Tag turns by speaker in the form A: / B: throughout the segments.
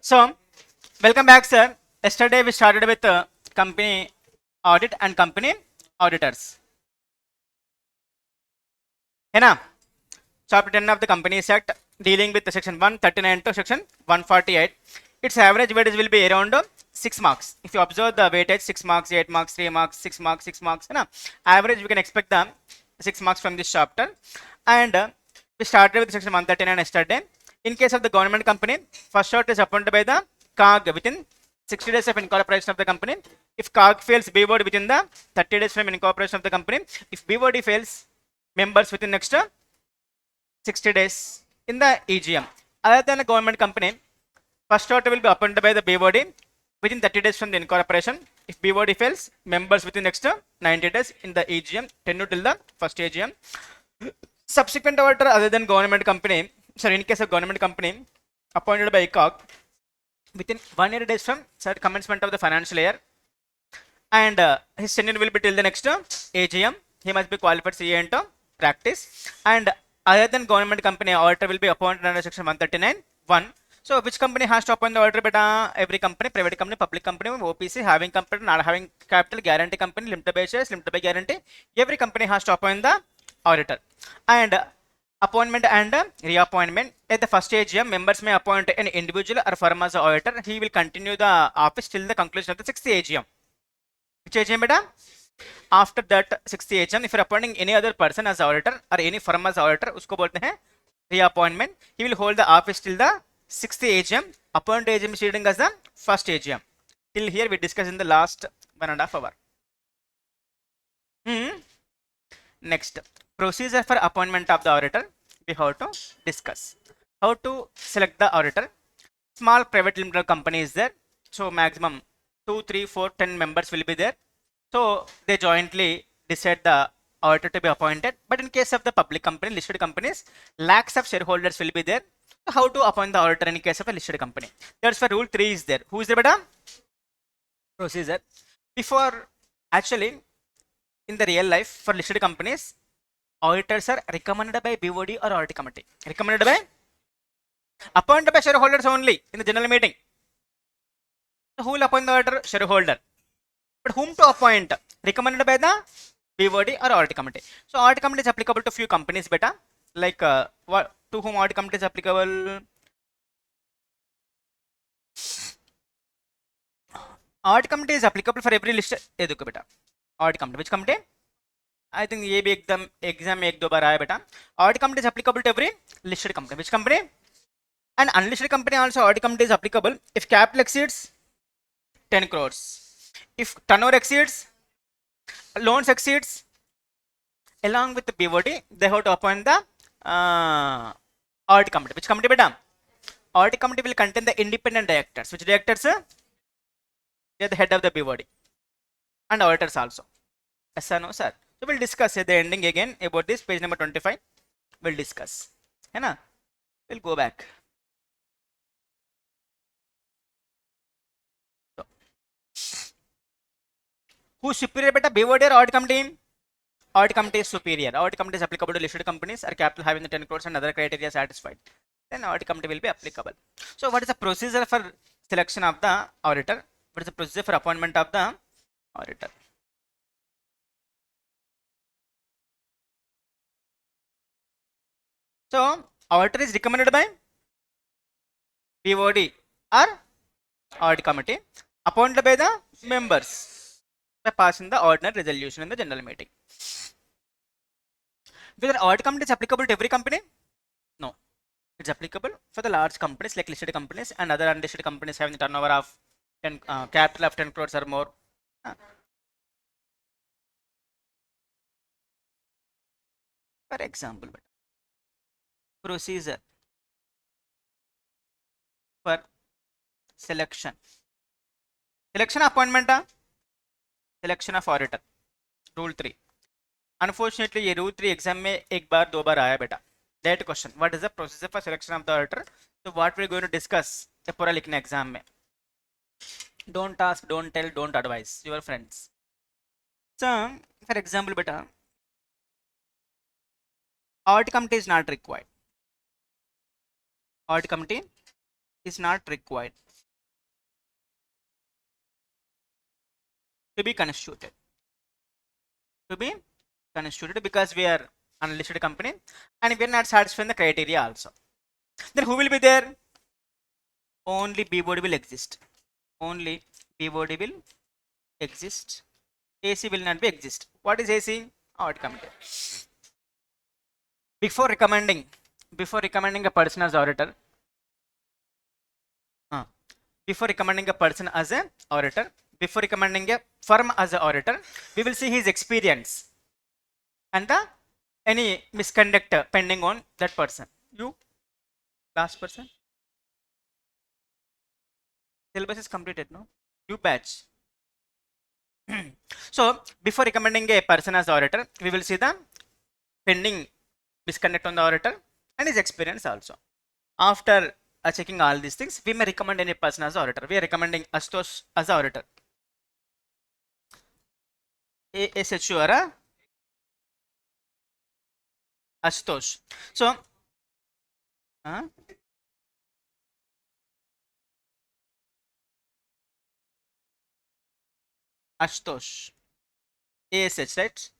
A: So, welcome back, sir. Yesterday we started with company audit and company auditors. है ना? Chapter 10 of the Companies Act dealing with the section 139 to section 148. Its average weightage will be around 6 marks. If you observe the weightage 6 marks, 8 marks, 3 marks, 6 marks, 6 marks. है ना? Average we can expect the 6 marks from this chapter. And we started with section 139 yesterday. In case of the government company, first shot is appointed by the CAG within 60 days of incorporation of the company. If CAG fails, BOD within the 30 days from incorporation of the company. If BOD fails, members within next 60 days in the EGM. Other than a government company, first order will be appointed by the BOD within 30 days from the incorporation. If BOD fails, members within next 90 days in the EGM, 10 till the first EGM. Subsequent auditor other than government company, sorry, in case of government company, appointed by COG within 1 year days from commencement of the financial year, and his tenure will be till the next AGM. He must be qualified CA into practice. And other than government company, auditor will be appointed under section 139(1). So which company has to appoint the auditor? Beta, every company, private company, public company, OPC, having company, not having capital, guarantee company, limited by shares, limited by guarantee. Every company has to appoint the auditor. And appointment and reappointment. At the first AGM, members may appoint an individual or firm as auditor. He will continue the office till the conclusion of the 6th AGM. Which AGM beta? After that 6th AGM, if you are appointing any other person as auditor or any firm as auditor, usko bolte hain reappointment. He will hold the office till the 6th AGM. Appoint AGM sitting as the first AGM. Till here we discussed in the last 1.5 hours. Next, procedure for appointment of the auditor. We have to discuss how to select the auditor. Small private limited company is there, so maximum 2, 3, 4, 10 members will be there. So they jointly decide the auditor to be appointed. But in case of the public company, listed companies, lakhs of shareholders will be there. So how to appoint the auditor in case of a listed company? That's why rule 3 is there. Who is there, beta? Procedure. Before, actually, in the real life, for listed companies, auditors are recommended by BOD or audit committee. Recommended by? Appointed by shareholders only in the general meeting. So who will appoint the auditor? Shareholder. But whom to appoint? Recommended by the BOD or audit committee. So audit committee is applicable to few companies, beta. Like what to whom audit committee is applicable? Audit committee is applicable for every list. देखो बेटा. Audit committee. Which committee? I think ये भी एकदम exam में 1-2 बार आया बेटा. Audit committee is applicable to every listed company. Which company? And unlisted company also audit committee is applicable if capital exceeds 10 crores. If turnover exceeds, loans exceeds, along with the BOD, they have to appoint the audit committee. Which committee, beta? Audit committee will contain the independent directors. Which directors? They are the head of the BOD and auditors also. Yes sir, no sir. So we'll discuss at the ending again about this, page number 25. We'll discuss. है ना? We'll go back. So, who's superior, beta? BOD or audit committee? Audit committee is superior. Audit committee is applicable to listed companies or capital having the 10 crores and other criteria satisfied. Then audit committee will be applicable. So what is the procedure for selection of the auditor? What is the procedure for appointment of the auditor? So auditor is recommended by BOD or audit committee, appointed by the members by passing the ordinary resolution in the general meeting. Whether audit committee is applicable to every company? No. It's applicable for the large companies like listed companies and other unlisted companies having the turnover of 10 capital of 10 crores or more. For example, procedure for selection appointment, selection of auditor. Rule 3. Unfortunately, ये rule 3 exam में एक बार 2 बार आया बेटा. That question. What is the procedure for selection of the auditor? So what we are going to discuss ये पूरा लिखना exam में. Don't ask, don't tell, don't advise your friends. So for example, beta, audit committee is not required. Audit committee is not required. to be constituted. To be constituted because we are unlisted company and we are not satisfying the criteria also. Then who will be there? Only B body will exist. Only B body will exist. AC will not be exist. What is AC? Audit committee. Before recommending a person as auditor, before recommending a person as an auditor, before recommending a firm as an auditor, we will see his experience and the any misconduct pending on that person. You, last person. Syllabus is completed, no? New batch. So before recommending a person as auditor, we will see the pending misconduct on the auditor and his experience also. After checking all these things, we may recommend any person as auditor. We are recommending Astos as auditor. ASHU or Astos. So, Astos. ASH, right?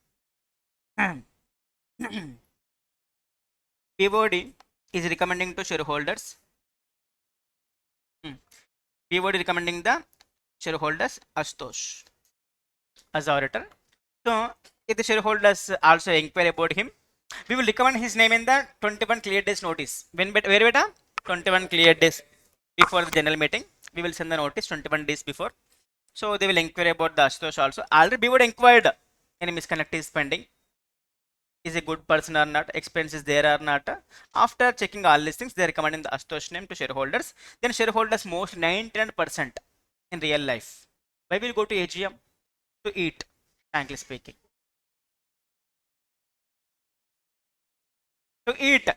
A: POD is recommending to shareholders. POD recommending the shareholders Astos as auditor. So, if the shareholders also inquire about him, we will recommend his name in the 21 clear days notice. When where beta? 21 clear days before the general meeting. We will send the notice 21 days before. So they will inquire about the Ashutosh also. Already we would inquired any misconduct is pending. Is a good person or not? Expense is there or not? After checking all these things, they are recommending the Ashutosh name to shareholders. Then shareholders most 99% in real life. Why will go to AGM? To eat, frankly speaking. To eat,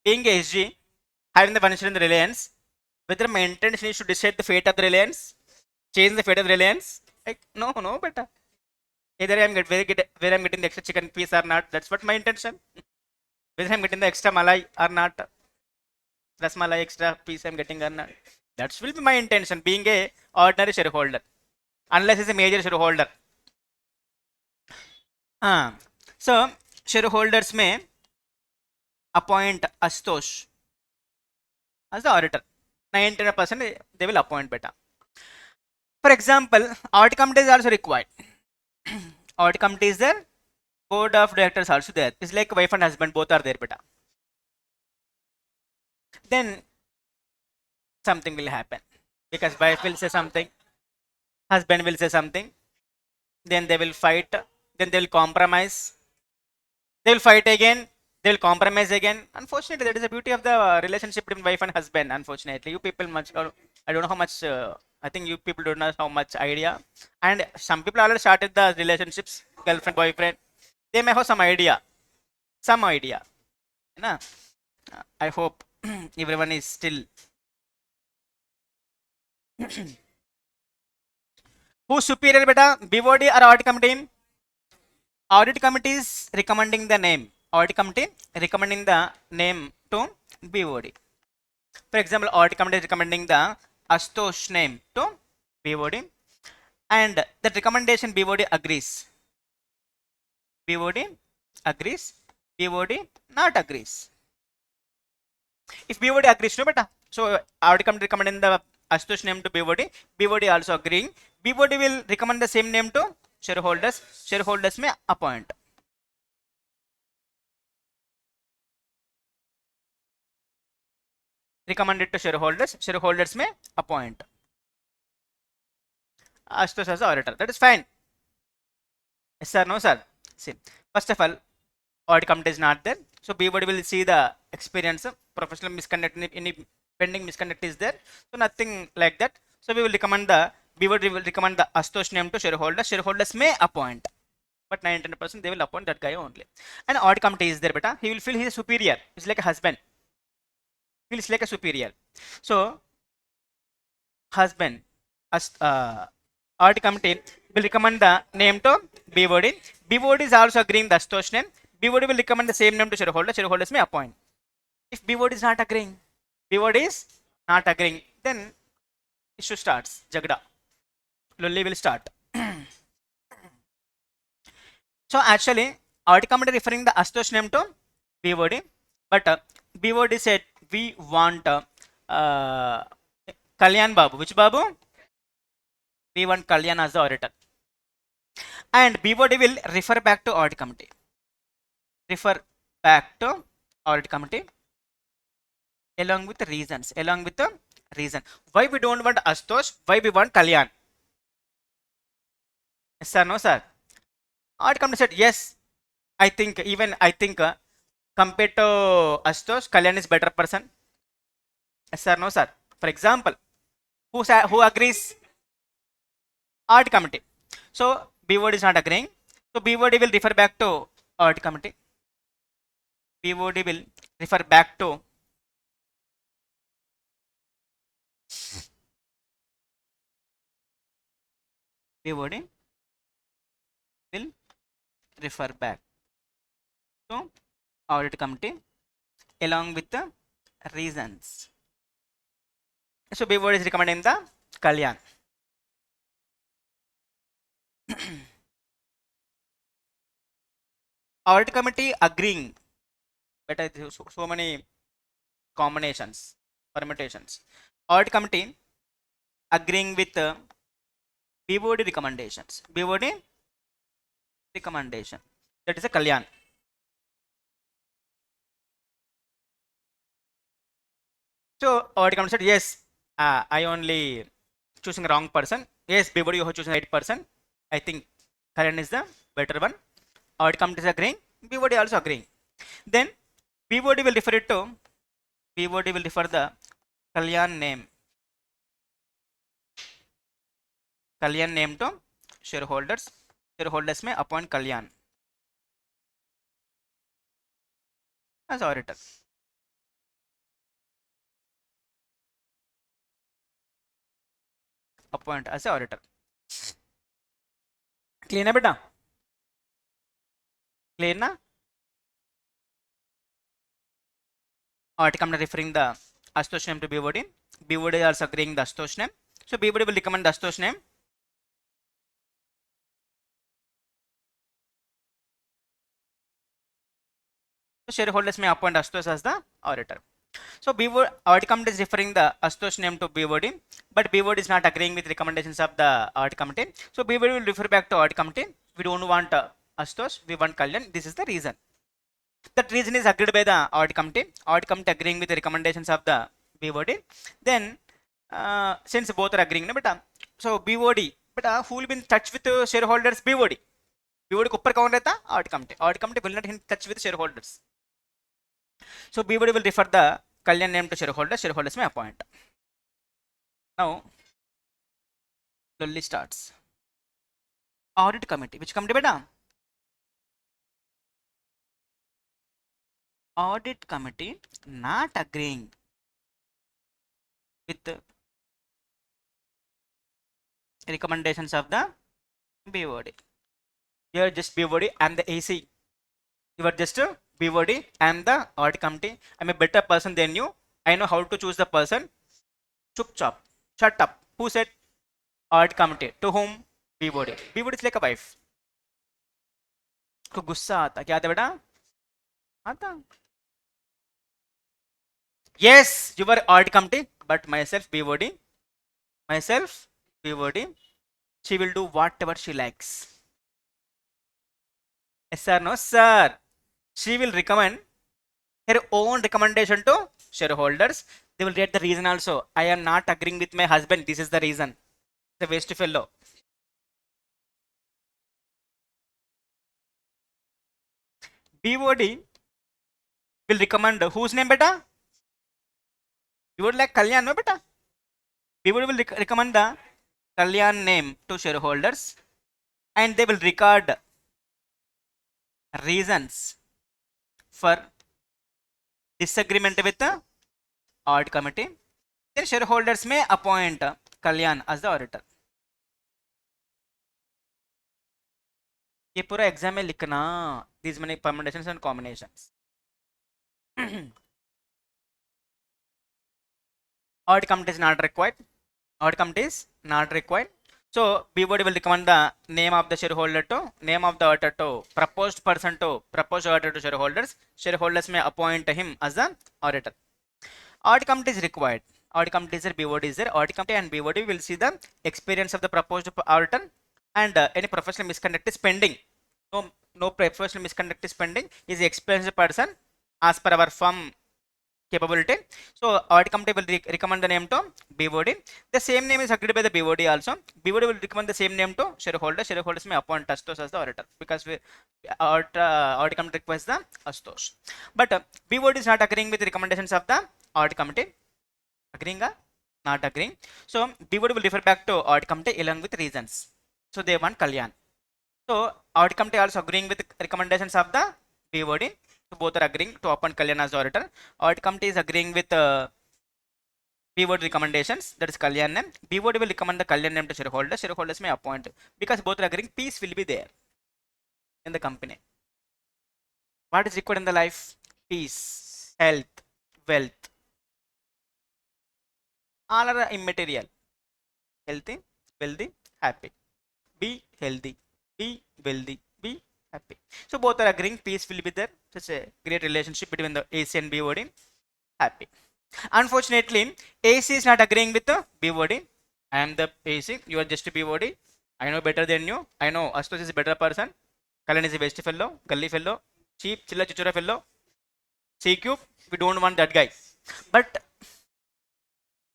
A: being a SG, having the financial in the Reliance, whether my intention is to decide the fate of the Reliance, change the fate of the Reliance, like no, better. Either I'm where I'm getting the extra chicken piece or not, that's what my intention. Whether I'm getting the extra malai or not, that's malai extra piece I'm getting or not. That will be my intention, being a ordinary shareholder, unless it's a major shareholder. So shareholders may appoint Ashutosh as the auditor. 99% they will appoint beta. For example, audit committee is also required. Audit committee is there, board of directors also there. It's like wife and husband, both are there beta. Then something will happen because wife will say something, husband will say something, then they will fight, then they will compromise, they will fight again, they will compromise again. Unfortunately, that is the beauty of the relationship between wife and husband. Unfortunately, you people much, I don't know how much. I think you people don't know how much idea. And some people already started the relationships, girlfriend, boyfriend. They may have some idea, some idea. Na? I hope everyone is still. Who's superior, beta? BOD or audit committee? Audit committee is recommending the name. Audit committee recommending the name to BOD. For example, audit committee is recommending the Ashutosh name to BOD, and that recommendation BOD agrees. BOD agrees. BOD not agrees. If BOD agrees, no beta. So audit committee recommending the Ashutosh name to BOD. BOD also agreeing. BOD will recommend the same name to shareholders. Shareholders may appoint. Recommended to shareholders. Shareholders may appoint Ashutosh as auditor. That is fine. Yes sir, no sir. See, first of all, audit committee is not there. So BOD will see the experience of professional misconduct, any pending misconduct is there. So nothing like that. So we will recommend the BOD will recommend the Ashutosh name to shareholders. Shareholders may appoint, but 99% they will appoint that guy only. And audit committee is there, beta. He will feel he is superior. He's like a husband. Feels like a superior. So husband, audit committee will recommend the name to BOD. BOD is also agreeing the Ashutosh name. BOD will recommend the same name to shareholders. Shareholders may appoint. If BOD is not agreeing, BOD is not agreeing, then issue starts. Jagda. Lully will start. So actually audit committee referring the Astosh name to BOD, but BOD said we want Kalyan Babu. Which Babu? We want Kalyan as the auditor, and BOD will refer back to audit committee. Refer back to audit committee along with the reasons. Along with the reason why we don't want Astosh, why we want Kalyan. Yes sir, no sir. Audit committee said yes. I think compared to Astosh, Kalyan is better person. Yes sir, no sir. For example, who agrees? Audit committee. So BOD is not agreeing. So BOD will refer back to audit committee. BOD will refer back to BOD will refer back to audit committee along with the reasons. So BOD is recommending the Kalyan. Audit committee agreeing. But so many combinations, permutations. Audit committee agreeing with BOD recommendations. BOD recommendation. That is a Kalyan. So audit committee said yes. I only choosing wrong person. Yes, BOD you have chosen right person. I think Kalyan is the better one. Audit committee is agreeing. BOD also agreeing. Then BOD will refer it to BOD will refer the Kalyan name. Kalyan name to shareholders. Shareholders may appoint Kalyan as auditor. Appoint as auditor. Clear na beta? Clear na? Audit committee referring the Astosh name to BOD. BOD also agreeing the Astosh name. So BOD will recommend the Astosh name. So shareholders may appoint Astosh as the auditor. So BOD audit committee is referring the Astosh name to BOD, but BOD is not agreeing with recommendations of the audit committee. So BOD will refer back to audit committee. We don't want Astosh, we want Kalyan. This is the reason. That reason is agreed by the audit committee. Audit committee agreeing with the recommendations of the BOD. Then since both are agreeing, so BOD, but who will be in touch with shareholders? BOD. BOD को ऊपर कौन रहता? Audit committee. Audit committee will not in touch with shareholders. So BOD will refer the Kalyan name to shareholders. Shareholders may appoint. Now, slowly starts. Audit committee. Which committee, beta? Audit committee not agreeing with the recommendations of the BOD. You are just BOD. I am the AC. You are just a BOD. I am the audit committee. I am a better person than you. I know how to choose the person. Chup chop. Shut up. Who said? Audit committee. To whom? BOD. BOD is like a wife. को गुस्सा आता क्या आता बेटा? आता. Yes, you were audit committee, but myself BOD. Myself BOD. She will do whatever she likes. Yes sir, no sir. She will recommend her own recommendation to shareholders. They will read the reason also. I am not agreeing with my husband. This is the reason. The waste fellow. BOD will recommend whose name, beta? You would like Kalyan, no, beta? BOD will recommend the Kalyan name to shareholders, and they will record reasons for disagreement with the audit committee. Then shareholders may appoint Kalyan as the auditor. ये पूरा exam में लिखना these many permutations and combinations. Audit committee is not required. Audit committee is not required. So BOD will recommend the name of the shareholder to name of the auditor to proposed person to proposed auditor to shareholders. Shareholders may appoint him as the auditor. Audit committee is required. Audit committee is there, BOD is there. Audit committee and BOD will see the experience of the proposed auditor and any professional misconduct is pending. No professional misconduct is pending. Is the experienced person as per our firm capability. So audit committee will recommend the name to BOD. The same name is agreed by the BOD also. BOD will recommend the same name to shareholders. Shareholders may appoint Astos as the auditor because audit committee requests the Astos. But BOD is not agreeing with the recommendations of the audit committee. Agreeing? Not agreeing. So BOD will refer back to audit committee along with reasons. So they want Kalyan. So audit committee also agreeing with recommendations of the BOD. So both are agreeing to appoint Kalyan as auditor. Audit committee is agreeing with BOD recommendations. That is Kalyan name. BOD will recommend the Kalyan name to shareholders. Shareholders may appoint. Because both are agreeing, peace will be there in the company. What is required in the life? Peace, health, wealth. All are immaterial. Healthy, wealthy, happy. Be healthy. Be wealthy. Be happy. So both are agreeing, peace will be there. Such a great relationship between the AC and BOD. Happy. Unfortunately, AC is not agreeing with the BOD. I am the AC, you are just a BOD. I know better than you. I know Astos is a better person. Kalan is a best fellow, gully fellow, cheap, chilla chichura fellow. C cube, we don't want that guy. But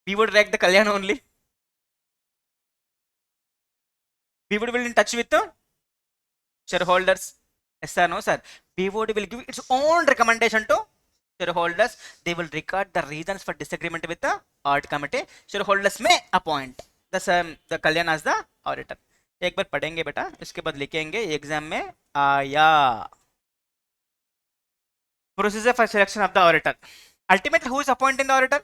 A: we would rank the Kalyan only. We would be in touch with the shareholders. Yes sir, no sir. BOD will give its own recommendation to shareholders. They will record the reasons for disagreement with the audit committee. Shareholders may appoint the Kalyan as the auditor. एक बार पढ़ेंगे बेटा, इसके बाद लिखेंगे exam में आया. Procedure for selection of the auditor. Ultimately, who is appointing the auditor?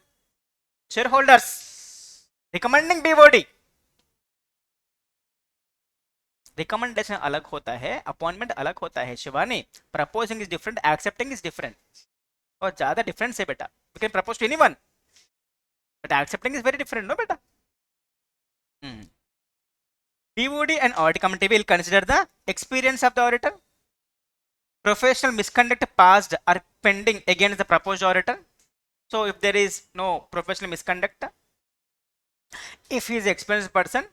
A: Shareholders. Recommending BOD. Recommendation अलग होता है, अपॉइंटमेंट अलग होता है Shivani. Proposing is different, accepting is different. और ज्यादा डिफरेंस है बेटा. You can propose to anyone but accepting is very different, no बेटा. BOD and audit committee will consider the experience of the auditor, professional misconduct past or pending against the proposed auditor. So if there is no professional misconduct, if he is an experienced person,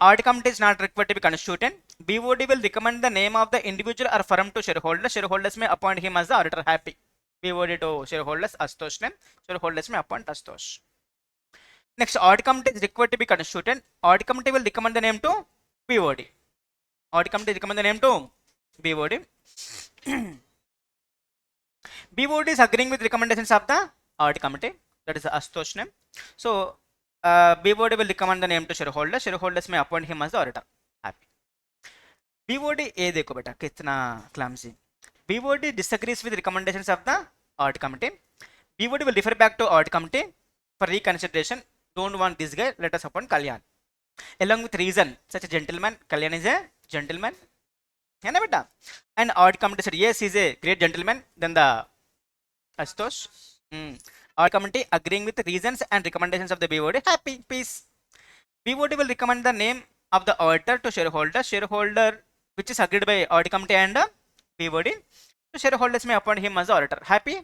A: audit committee is not required to be constituted. BOD will recommend the name of the individual or firm to shareholders. Shareholders may appoint him as the auditor. Happy. BOD to shareholders Astos name. Shareholders may appoint Astos. Next, audit committee is required to be constituted. Audit committee will recommend the name to BOD. Audit committee recommend the name to BOD. BOD is agreeing with recommendations of the audit committee. That is Astos name. So BOD will recommend the name to shareholders. Shareholders may appoint him as the auditor. Happy. BOD ये देखो बेटा कितना clumsy. BOD disagrees with recommendations of the audit committee. BOD will refer back to audit committee for reconsideration. Don't want this guy, let us appoint Kalyan. Along with reason, such a gentleman, Kalyan is a gentleman. है ना बेटा? And audit committee said yes, he is a great gentleman. Then the Astos. Audit committee agreeing with the reasons and recommendations of the BOD. Happy, peace. BOD will recommend the name of the auditor to shareholder. Shareholder which is agreed by audit committee and BOD. So shareholders may appoint him as the auditor. Happy?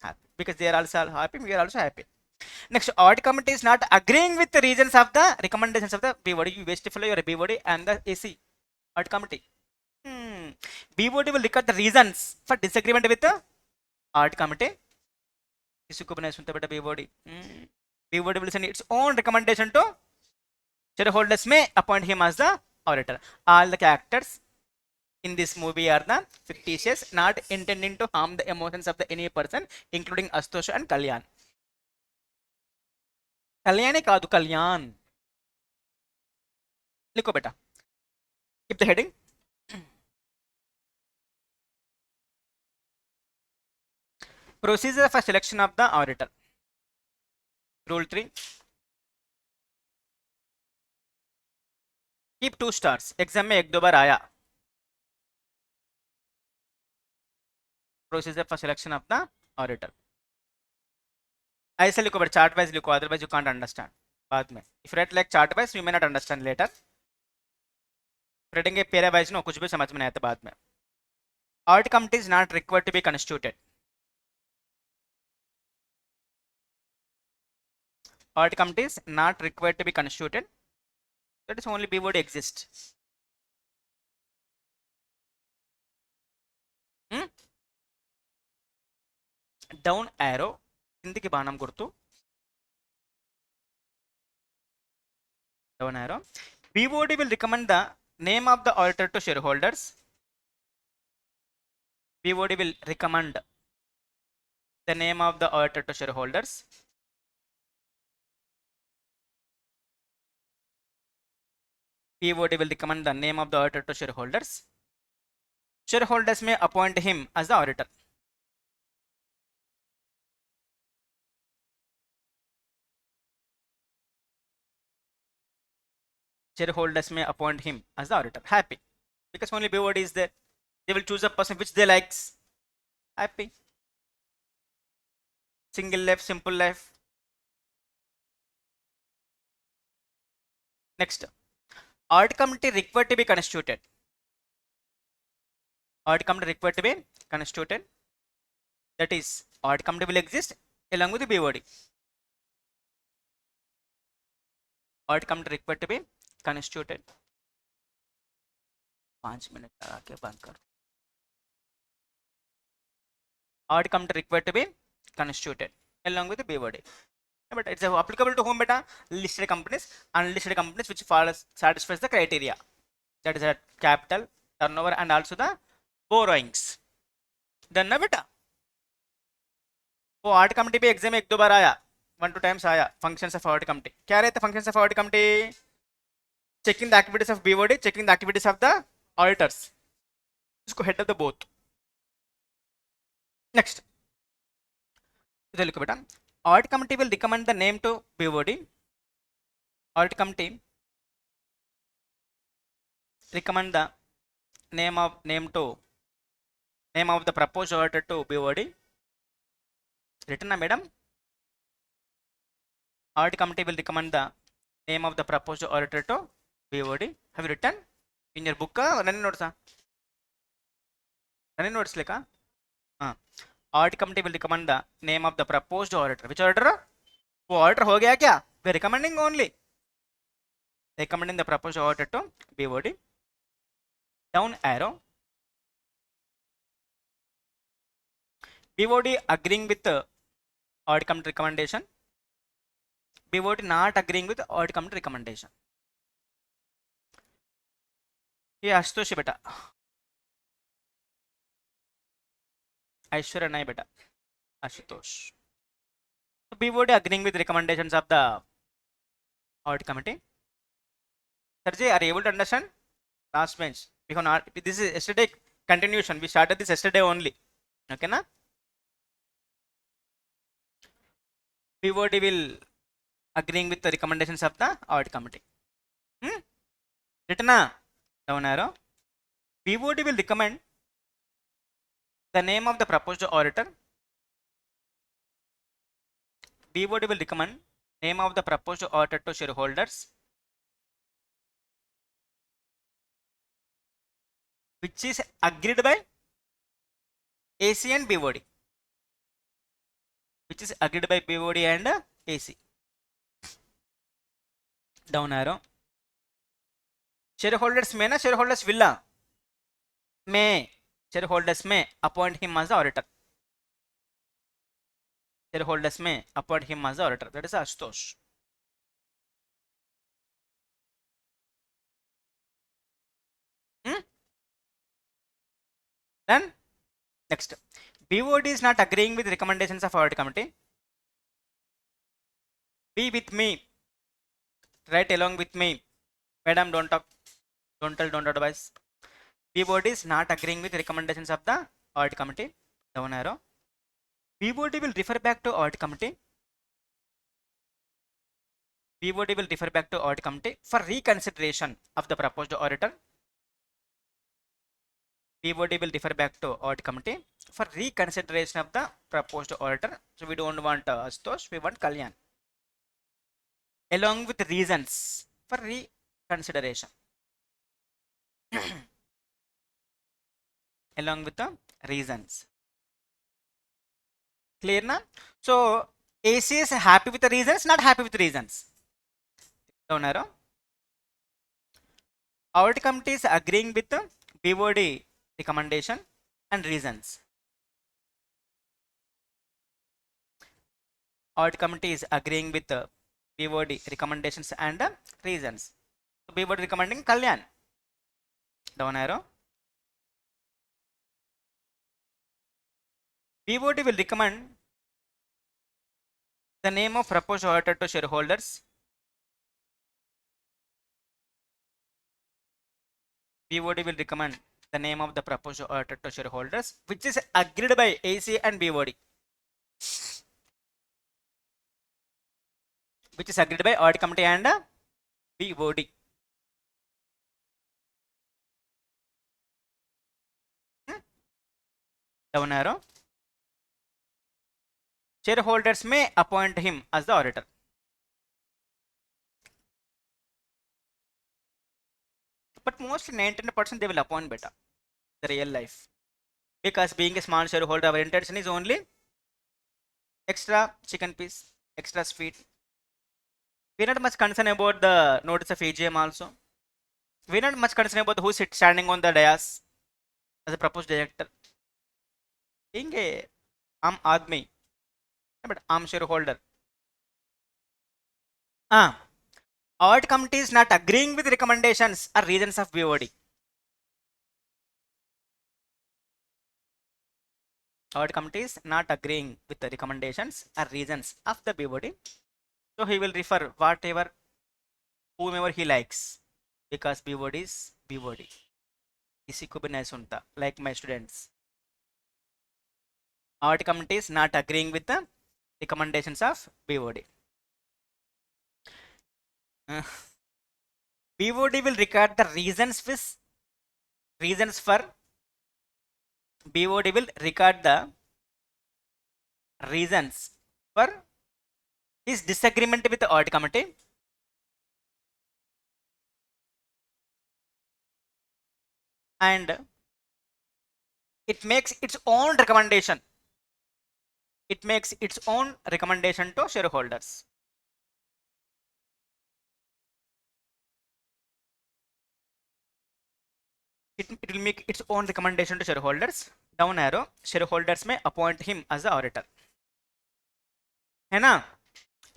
A: Happy. Because they are also happy, we are also happy. Next, audit committee is not agreeing with the reasons of the recommendations of the BOD. You waste fellow, your BOD and the AC. Audit committee. BOD will record the reasons for disagreement with the audit committee. किसी को नहीं सुनते बेटा BOD. BOD will send its own recommendation to shareholders may appoint him as the auditor. All the characters in this movie are the fictitious, not intending to harm the emotions of the any person, including Astos and Kalyan. Kalyani कादु कल्याण लिखो बेटा. Keep the heading. Procedure for selection of the auditor. Rule 3. Keep 2 stars. Exam में 1-2 बार आया. Procedure for selection of the auditor. ऐसे लिखो बेटा, chart wise लिखो, otherwise you can't understand. बाद में. If you write like chart wise, you may not understand later. Writing a pair wise, no, कुछ भी समझ में नहीं आता बाद में. Audit committee is not required to be constituted. Audit committee is not required to be constituted. That is only B word exists. Down arrow కిందికి బాణం గుర్తు. Down arrow. BOD will recommend the name of the auditor to shareholders. BOD will recommend the name of the auditor to shareholders. BOD will recommend the name of the auditor to shareholders. Shareholders may appoint him as the auditor. Shareholders may appoint him as the auditor. Happy. Because only BOD is there. They will choose a person which they likes. Happy. Single life, simple life. Next. Audit committee required to be constituted. Audit committee required to be constituted. That is, audit committee will exist along with the BOD. Audit committee required to be constituted. 5 minutes लगा के बंद करो. Audit committee required to be constituted along with the BOD. But it's applicable to whom, beta? Listed companies, unlisted companies which satisfies the criteria. That is that capital, turnover, and also the borrowings. Done ना बेटा? वो audit committee पे exam एक दो बार आया, 1-2 times आया. Functions of audit committee क्या रहते हैं? Functions of audit committee checking the activities of BOD, checking the activities of the auditors. इसको head of the both. Next, इधर लिखो बेटा. Audit committee will recommend the name to BOD. Audit committee recommend the name of the proposed auditor to BOD. Written na madam? Audit committee will recommend the name of the proposed auditor to BOD. Have you written in your book? Running notes? Running notes like? Audit committee will recommend the name of the proposed auditor. Which auditor? वो auditor हो गया क्या? We are recommending only. Recommending the proposed auditor to BOD. Down arrow. BOD agreeing with the audit committee recommendation. BOD not agreeing with the audit committee recommendation. ये आशुतोष बेटा. ऐश्वर्या नहीं बेटा, Ashutosh. BOD agreeing with recommendations of the audit committee. Sirji, are you able to understand? Last bench. Because not, this is yesterday continuation. We started this yesterday only. Okay na? BOD will agreeing with the recommendations of the audit committee. Written na? Down arrow. BOD will recommend the name of the proposed auditor. BOD will recommend name of the proposed auditor to shareholders, which is agreed by AC and BOD. Which is agreed by BOD and AC. Down arrow. Shareholders may na, shareholders will na. May. Shareholders may appoint him as the auditor. Shareholders may appoint him as the auditor. That is Ashutosh. Then next, BOD is not agreeing with recommendations of audit committee. Be with me. Write along with me. Madam, don't talk. Don't tell, don't advise. BOD is not agreeing with recommendations of the audit committee. Down arrow. BOD will refer back to audit committee. BOD will refer back to audit committee for reconsideration of the proposed auditor. BOD will refer back to audit committee for reconsideration of the proposed auditor. So we don't want Ashutosh, we want Kalyan. along with reasons for reconsideration. Along with the reasons. Clear na? So AC is happy with the reasons, not happy with the reasons. Down arrow. Audit committee is agreeing with the BOD recommendation and reasons. Audit committee is agreeing with the BOD recommendations and reasons. So BOD recommending Kalyan. Down arrow. BOD will recommend the name of proposed auditor to shareholders. BOD will recommend the name of the proposed auditor to shareholders, which is agreed by AC and BOD. Which is agreed by audit committee and BOD. Down arrow. Shareholders may appoint him as the auditor. But mostly 99% they will appoint better the real life. Because being a small shareholder, our intention is only extra chicken piece, extra sweet. We're not much concerned about the notice of AGM also. We're not much concerned about who is standing on the dais as a proposed director. Being a Admi, but shareholder. Audit committee is not agreeing with recommendations or reasons of BOD. Audit committee is not agreeing with the recommendations or reasons of the BOD. So he will refer whatever, whomever he likes, because BOD is BOD. Isi ko bhi nahi sunta, like my students. Audit committee is not agreeing with the recommendations of BOD. BOD will record the reasons for BOD will record the reasons for his disagreement with the audit committee and it makes its own recommendation. It makes its own recommendation to shareholders. It will make its own recommendation to shareholders. Down arrow, shareholders may appoint him as the auditor. है ना?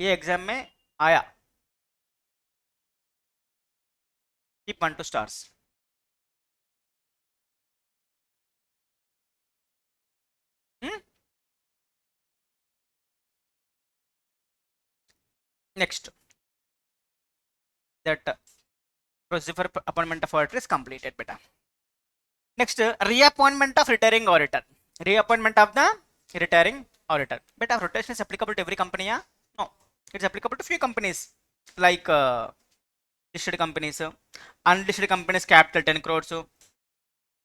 A: ये exam में आया. Keep 1 to stars. Next, that procedure for appointment of auditor is completed, beta. Next, reappointment of retiring auditor. Reappointment of the retiring auditor. Beta, rotation is applicable to every company, yeah? No, it's applicable to few companies like listed companies, unlisted companies capital 10 crores,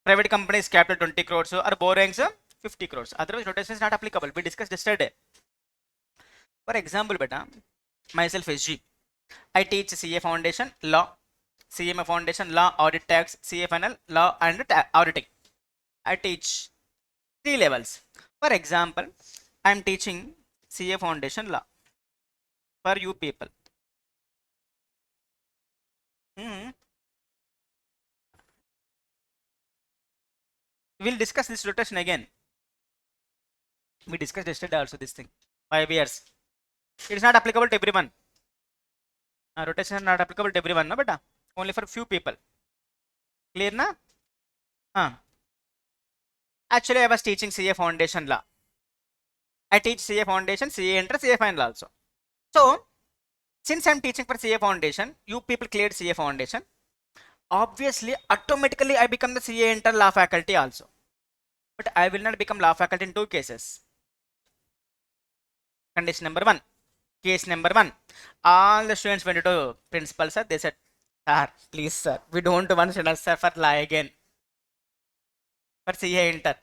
A: private companies capital 20 crores, or borrowings 50 crores. Otherwise, rotation is not applicable. We discussed yesterday. For example, beta, myself SG. I teach CA Foundation, Law, CMA Foundation, Law, Audit Tax, CFNL, Law and Auditing. I teach 3 levels. For example, I am teaching CA Foundation Law for you people. We'll discuss this rotation again. We discussed yesterday also this thing. 5 years. It is not applicable to everyone. Rotation is not applicable to everyone, no, beta. Only for few people. Clear na? Actually, I was teaching CA Foundation Law. I teach CA Foundation, CA Enter, CA Final also. So, since I am teaching for CA Foundation, you people cleared CA Foundation. Obviously, automatically I become the CA Enter Law faculty also. But I will not become law faculty in 2 cases. Condition number 1. Case number 1. All the students went to principal, sir. They said, sir, please, sir, we don't want to sir for law again. For CA Inter.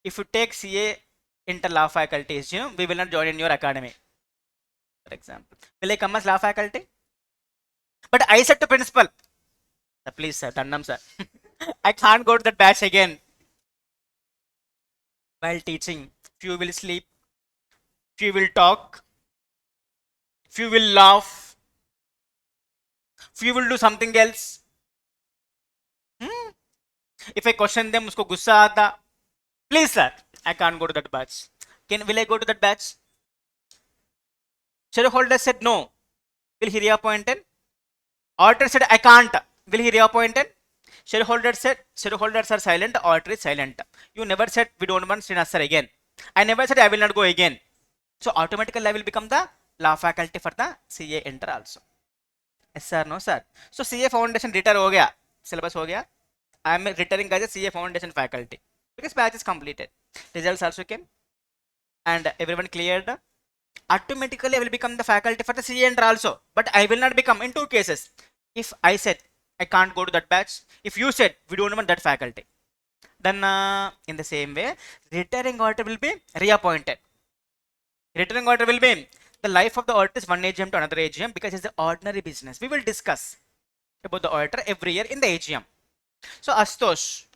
A: If you take CA Inter law faculties, we will not join in your academy. For example, will I come as law faculty? But I said to principal, "Sir, please sir, Tandam sir, I can't go to that batch again." While teaching, few will sleep, few will talk, few will laugh, few will do something else. Hmm? If I question them, usko gussa aata. Please sir, I can't go to that batch. Will I go to that batch? Shareholder said no. Will he reappointed? Auditor said I can't. Will he reappointed? Shareholders are silent. Auditor is silent. You never said we don't want Srinath sir again. I never said I will not go again. So automatically I will become the law faculty for the CA enter also. Yes sir, no sir. So CA foundation retire हो गया, syllabus हो गया. I am retiring as a CA foundation faculty because batch is completed. Results also came and everyone cleared. Automatically I will become the faculty for the CA enter also. But I will not become in two cases. If I said I can't go to that batch, if you said we don't want that faculty, then in the same way, retiring auditor will be reappointed. Returning order will be the life of the auditor is one AGM to another AGM because it's the ordinary business. We will discuss about the auditor every year in the AGM. So Astosh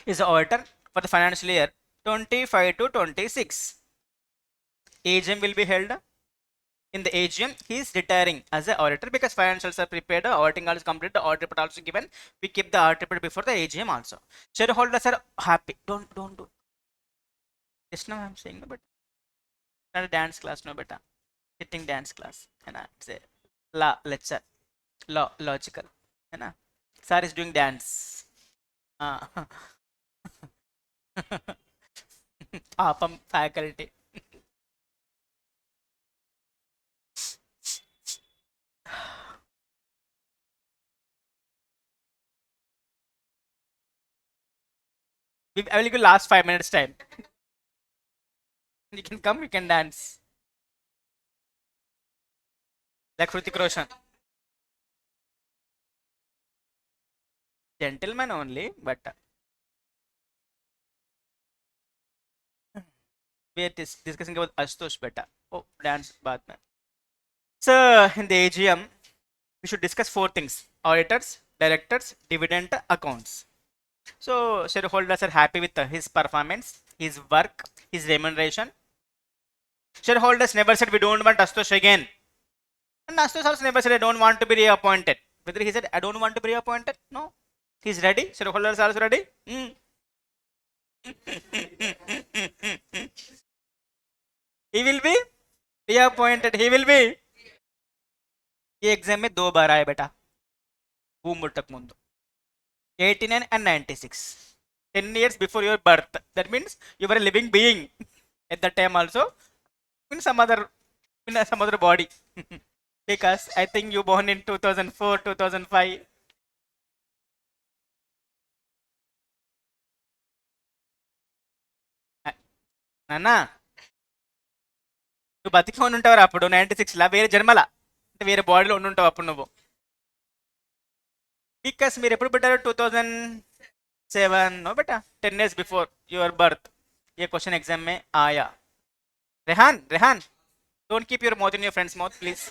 A: is the auditor for the financial year 25 to 26. AGM will be held. In the AGM, he is retiring as an auditor because financials are prepared, auditing is complete, the audit report also given. We keep the audit report before the AGM also. Shareholders are happy. Don't do. Just now I'm saying, no, but not a dance class, no, beta. Sitting dance class. And it's a lecture. Logical. है Sir is doing dance. Apam faculty. I will give last 5 minutes time. You can come, you can dance. Like Hrithik Roshan. Gentleman only, but we are discussing about Astosh beta. Oh, dance baat mein. So in the AGM, we should discuss 4 things: auditors, directors, dividend accounts. So shareholders are happy with his performance, his work, his remuneration. Shareholders never said we don't want Astosh again. And Astosh also never said I don't want to be reappointed. Whether he said I don't want to be reappointed? No. He's ready. Shareholders are also ready. He will be reappointed. He will be. ये exam में 2 बार आया बेटा Bhoom मुट्टक मुंदु 89 and 96 10 years before your birth. That means you were a living being at that time also in some other body. Because I think you born in 2004 2005. నాన్న నువ్వు బతికి ఉంటావు అప్పుడు 96 లా వేరే జన్మల అంటే వేరే బాడీలో ఉండుంటావు అప్పుడు నువ్వు బికాస్ మీరు ఎప్పుడు పెట్టారు 2007 नो बेटा 10 years before your birth. ये क्वेश्चन एग्जाम में आया. Rehan don't keep your mouth in your friend's mouth please.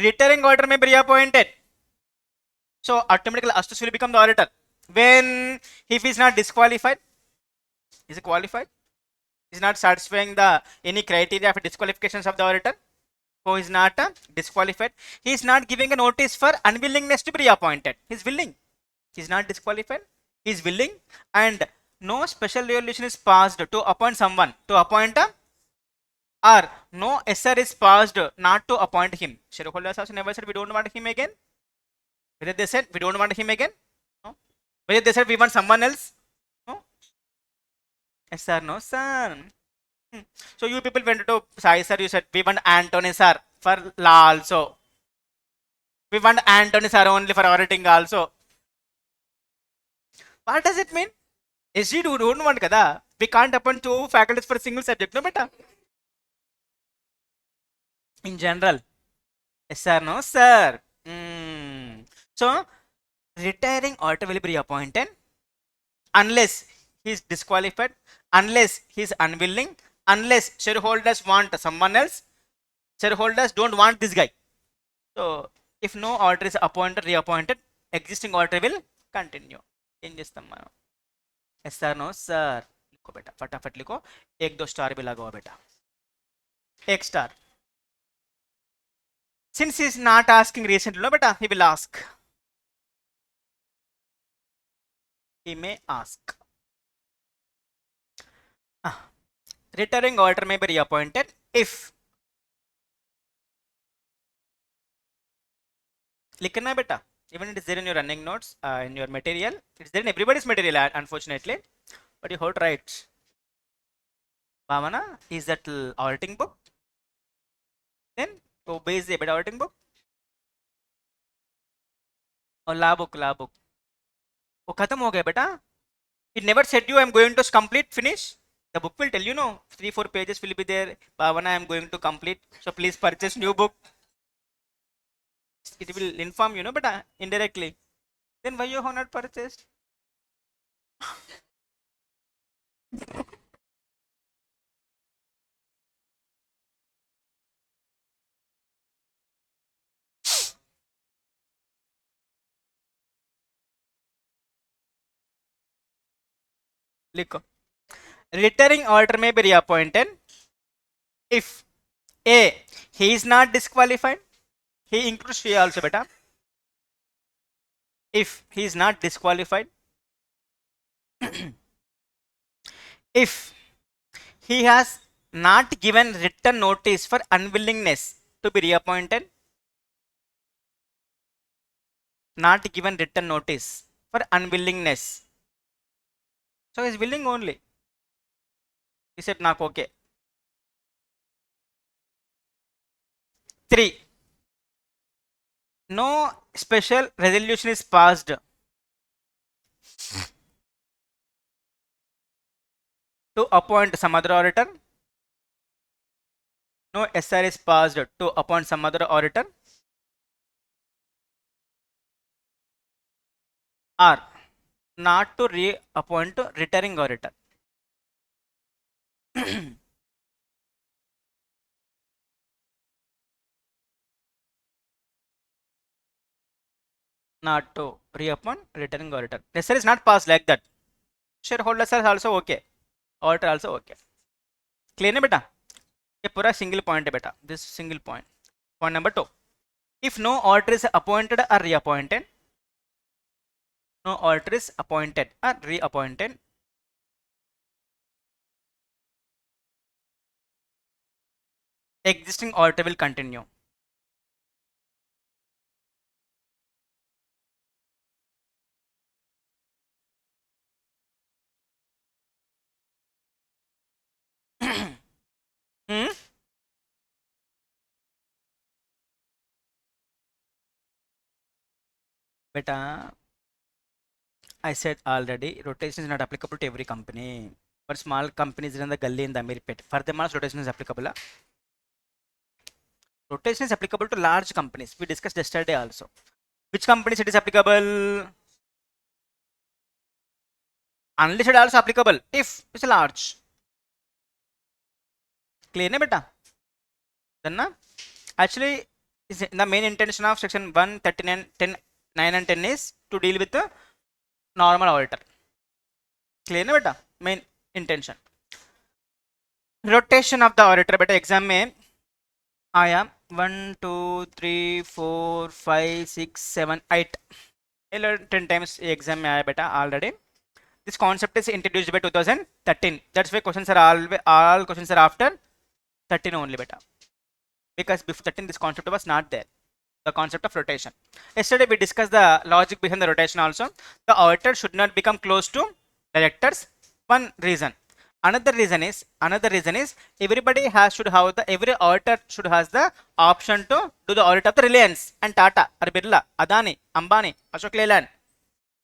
A: Retiring auditor may be reappointed. So automatically Astosh will become the auditor. When if he is not disqualified, is he qualified? Is not satisfying the any criteria for disqualifications of the auditor. Who is not disqualified? He is not giving a notice for unwillingness to be reappointed. He is willing. He is not disqualified. He is willing, and no special resolution is passed to appoint someone. To appoint or no SR is passed not to appoint him. Shareholders also never said we don't want him again. Whether they said we don't want him again? No. Whether they said we want someone else? No. Yes sir, no sir. So you people went to Sai sir, you said we want Anthony sir for law also. We want Anthony sir only for auditing also. What does it mean? SG don't want kada. We can't appoint 2 faculties for a single subject, no beta. In general. Yes sir, no sir. So retiring auditor will be reappointed unless he is disqualified, unless he is unwilling, unless shareholders want someone else, shareholders don't want this guy. So if no auditor is appointed, reappointed, existing auditor will continue. ఏం చేస్తాం మనం? Yes sir no sir लिखो बेटा फटाफट लिखो, एक दो star भी लगाओ बेटा, एक star. Since he is not asking recently, no beta, he will ask. He may ask. Retiring auditor may be reappointed if लिखना बेटा, even it is there in your running notes, in your material, it's there in everybody's material, unfortunately, but you hold right. Bhavana, is that auditing book? Then obey is the better auditing book. और ला book वो खत्म हो गया बेटा. It never said you I am going to complete finish. The book will tell you, no, 3-4 pages will be there. Bhavana, I am going to complete, so please purchase new book. It will inform you, no, but indirectly. Then why you have not purchased? लिखो, retiring auditor may be reappointed if A, he is not disqualified. He includes she also beta. If he is not disqualified, if he has not given written notice for unwillingness to be reappointed, not given written notice for unwillingness, so he is willing only, he said not okay. 3, no special resolution is passed to appoint some other auditor. No SR is passed to appoint some other auditor. Or not to reappoint retiring auditor. Not to reappoint retiring auditor. SR is not passed like that. Shareholders are also okay. Auditor also okay. Clear na beta? ये पूरा single point है बेटा. This single point. Point number 2. If no auditor is appointed or reappointed, no auditor is appointed or reappointed, existing auditor will continue. Beta, I said already, rotation is not applicable to every company. For small companies in the gully in the Amirpet, for them also rotation is applicable. Rotation is applicable to large companies. We discussed yesterday also. Which companies it is applicable? Unlisted also applicable if it's large. Clear na beta? Then na? Actually, the main intention of section 139, 10, 9 and 10 is to deal with the normal auditor. Clear na beta? Main intention. Rotation of the auditor beta exam में आया 1 2 3 4 5 6 7 8 10 times exam में आया बेटा already. This concept is introduced by 2013. That's why questions are all questions are after 13 only beta, because before 13 this concept was not there, the concept of rotation. Yesterday we discussed the logic behind the rotation also. The auditor should not become close to directors. One reason. Another reason is everybody every auditor should has the option to do the audit of the Reliance and Tata or Birla, Adani, Ambani, Ashok Leyland,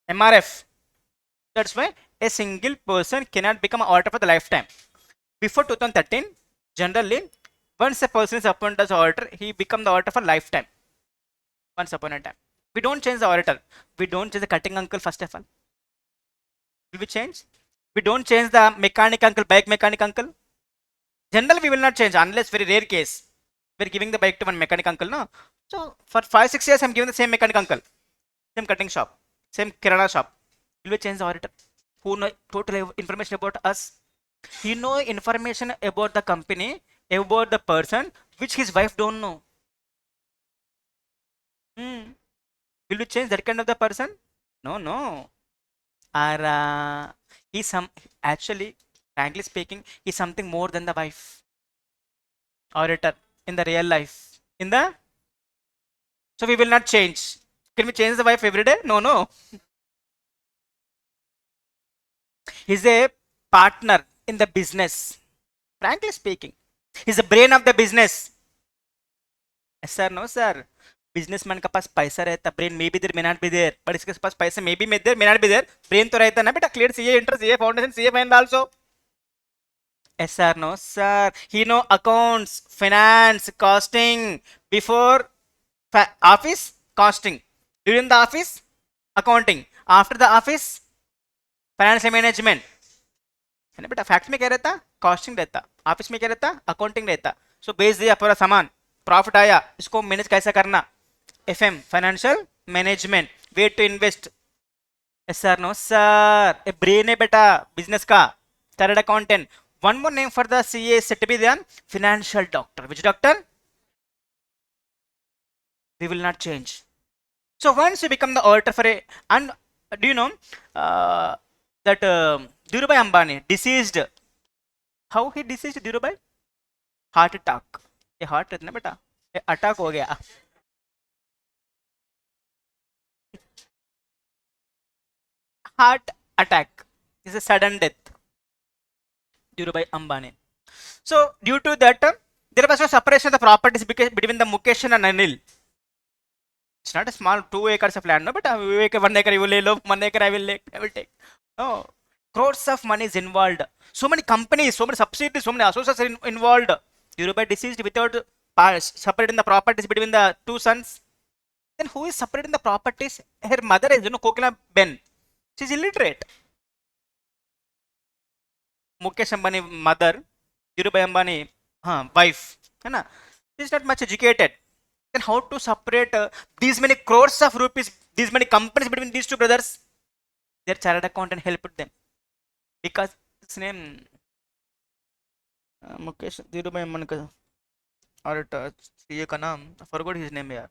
A: MRF. That's why a single person cannot become an auditor for the lifetime. Before 2013, generally, once a person is appointed as auditor, he become the auditor for lifetime. Once upon a time. We don't change the auditor. We don't change the cutting uncle first of all. Will we change? We don't change the mechanic uncle, bike mechanic uncle. Generally, we will not change unless very rare case. We're giving the bike to one mechanic uncle, no? So for 5-6 years, I'm giving the same mechanic uncle, same cutting shop, same kirana shop. Will we change the auditor? Who know total information about us? He know information about the company, about the person, which his wife don't know. Hmm. Will we change that kind of the person? No, no. Or he's some actually, frankly speaking, he's something more than the wife. Auditor in the real life. In the so we will not change. Can we change the wife every day? No, no. He's a partner in the business. Frankly speaking, he's the brain of the business. Yes, sir, no, sir. Businessman के पास पैसा रहता brain may be there may not be there but इसके पास पैसा may be there may not be there brain तो रहता ना बेटा clear CA inter CA foundation CA final also yes sir no sir he know accounts finance costing before office costing during the office accounting after the office financial management है ना बेटा fact में क्या रहता कॉस्टिंग रहता office में क्या रहता अकाउंटिंग रहता सो बेच दिया पूरा सामान प्रॉफिट आया इसको मैनेज कैसे करना FM financial management way to invest yes sir no sir a brain है बेटा बिजनेस का chartered accountant one more name for the CA is set to be the financial doctor. Which doctor? We will not change. So once you become the auditor for a and do you know that Dhirubhai Ambani deceased? How he deceased Dhirubhai? Heart attack. ये heart है ना बेटा ये attack हो गया heart attack is a sudden death. Dhirubhai Ambani. So due to that, there was no separation of the properties between the Mukesh and Anil. It's not a small 2 acres of land, no, but 1 acre you will lay, 1 acre I will take. No, crores of money is involved. So many companies, so many subsidiaries, so many associates are involved. Dhirubhai deceased without separating the properties between the two sons. Then who is separating the properties? Her mother is, Kokila Ben. She's illiterate. Mukesh Ambani mother, Dhirubhai Ambani wife, she's not much educated. Then how to separate these many crores of rupees, these many companies between these two brothers? Their chartered accountant helped them because his name Mukesh Dhirubhai Ambani ka or CA ka naam I forgot his name here.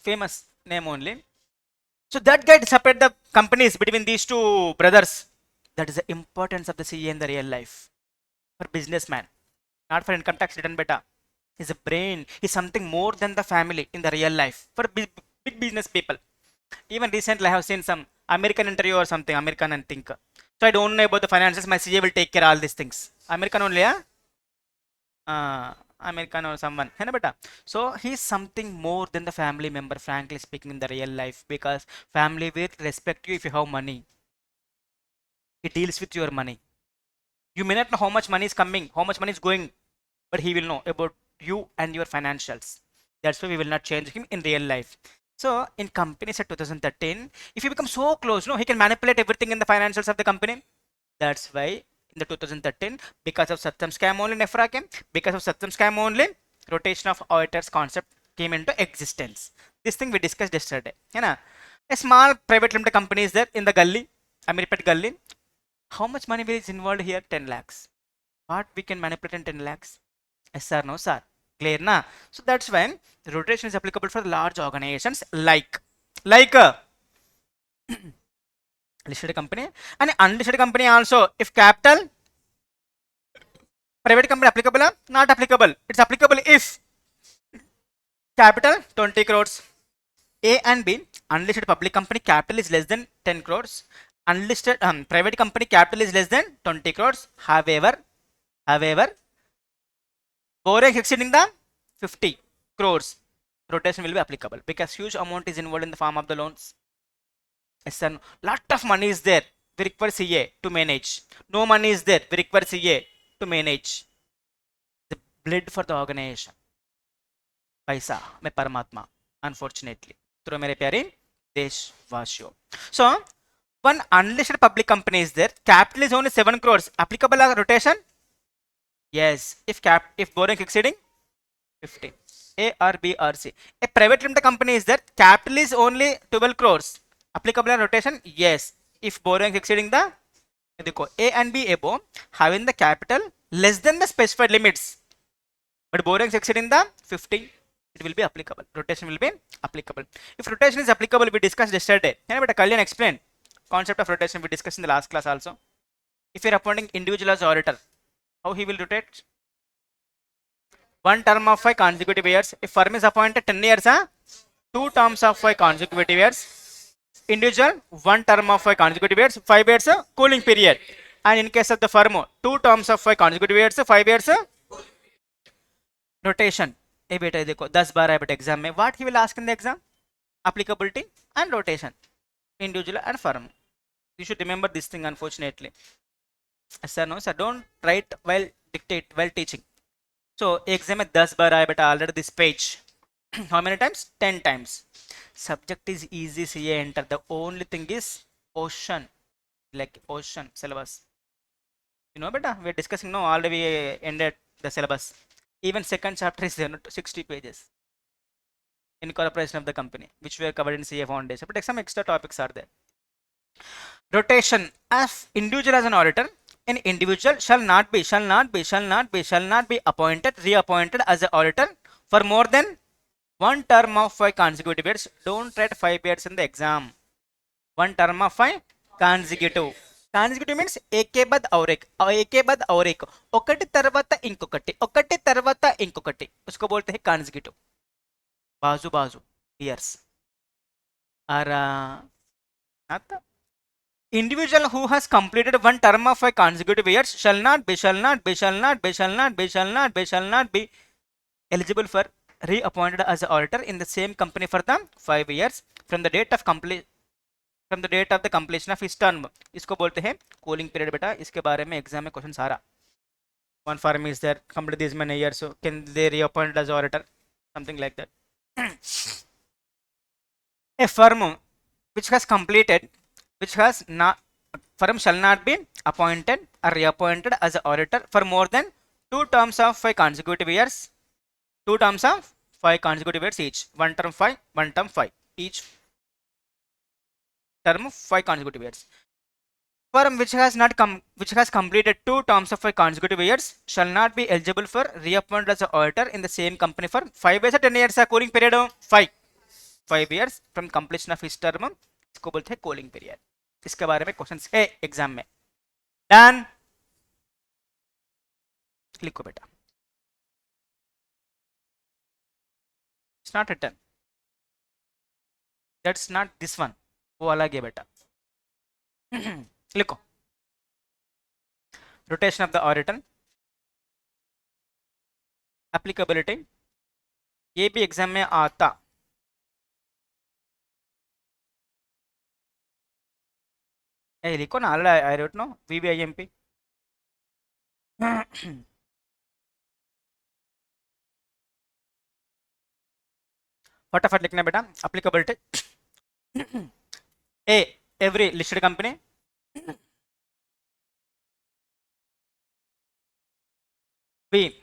A: Famous name only. So that guy separate the companies between these two brothers. That is the importance of the CA in the real life for businessman, not for income tax return beta. He's a brain. He's something more than the family in the real life for big business people. Even recently, I have seen some American interview or something. American, I think. So I don't know about the finances. My CA will take care of all these things. American only, yeah. American or someone. है ना बेटा? So he's something more than the family member. Frankly speaking, in the real life, because family will respect you if you have money. He deals with your money. You may not know how much money is coming, how much money is going, but he will know about you and your financials. That's why we will not change him in real life. So in companies at 2013, if you become so close, he can manipulate everything in the financials of the company. That's why in the 2013, because of Satyam scam only Nefra came, because of Satyam scam only rotation of auditors concept came into existence. This thing we discussed yesterday. A small private limited company is there in the gully, Amirpet gully. How much money is involved here? 10 lakhs. What we can manipulate in 10 lakhs? Yes sir, no sir. Clear na? So that's when rotation is applicable for large organizations like listed company and unlisted company also. If capital, private company applicable or not applicable? It's applicable if capital 20 crores. A and B, unlisted public company capital is less than 10 crores. Unlisted private company capital is less than 20 crores. However, borrowing exceeding the 50 crores, rotation will be applicable because huge amount is involved in the form of the loans. Yes, sir. Lot of money is there. We require CA to manage. No money is there. We require CA to manage. The blood for the organization. Paisa, me Paramatma. unfortunately. तो मेरे प्यारे देशवासियों, so one unlisted public company is there, capital is only 7 crores, applicable rotation, yes, if borrowing exceeding 50, A or B or C. A private limited company is there, capital is only 12 crores, applicable rotation, yes, if borrowing exceeding the देखो A and B above having the capital less than the specified limits, but borrowings exceeding the 50, it will be applicable, rotation will be applicable. If rotation is applicable, we discussed yesterday, but Kalyan explained concept of rotation, we discussed in the last class also. If you are appointing individual as auditor, how he will rotate? One term of 5 consecutive years. If firm is appointed 10 years, two terms of 5 consecutive years. Individual, one term of 5 consecutive years, 5 years cooling period. And in case of the firm, two terms of 5 consecutive years, 5 years rotation. ए बेटा देखो 10 बार है बेटा exam में, what he will ask in the exam, applicability and rotation, individual and firm. You should remember this thing, unfortunately. Sir, no sir, don't write while dictate while teaching. So exam में 10 बार आया बेटा already this page. How many times? 10 times. Subject is easy, CA enter. The only thing is ocean, like ocean syllabus. You know beta, we are discussing now, already we ended the syllabus. Even second chapter is there, 60 pages. Incorporation of the company, which we are covered in CA foundation, but some extra topics are there. Rotation as individual as an auditor, an individual shall not be appointed, reappointed as an auditor for more than one term of 5 consecutive years. Don't write 5 years in the exam. One term of 5 consecutive. Consecutive means एके बाद और एक, ఒకటి తర్వాత ఇంకొకటి, उसको बोलते हैं consecutive. बाजू years. और individual who has completed one term of 5 consecutive years shall not be eligible for reappointed as an auditor in the same company for the 5 years from the date of the completion of his term. इसको बोलते हैं cooling period बेटा. इसके बारे में exam में question सारा. One firm is there, complete this many years, so can they reappointed as auditor, something like that. A firm which has completed, firm shall not be appointed or reappointed as an auditor for more than 2 terms of 5 consecutive years. 2 terms of 5 consecutive years each. One term 5, one term 5. Each term 5 consecutive years. Firm which has completed 2 terms of 5 consecutive years shall not be eligible for reappointment as an auditor in the same company for 5 years or 10 years. Cooling period 5 years from completion of his term. इसको बोलते हैं cooling period. इसके बारे में questions है exam में. Done, लिखो बेटा. It's not written. That's not this one. वो अलग है बेटा. लिखो. Rotation of the auditor. Applicability. ये भी एग्जाम में आता. लिखो ना, I wrote no VVIMP. फटाफट लिखना बेटा. Applicability. A, every listed company. B,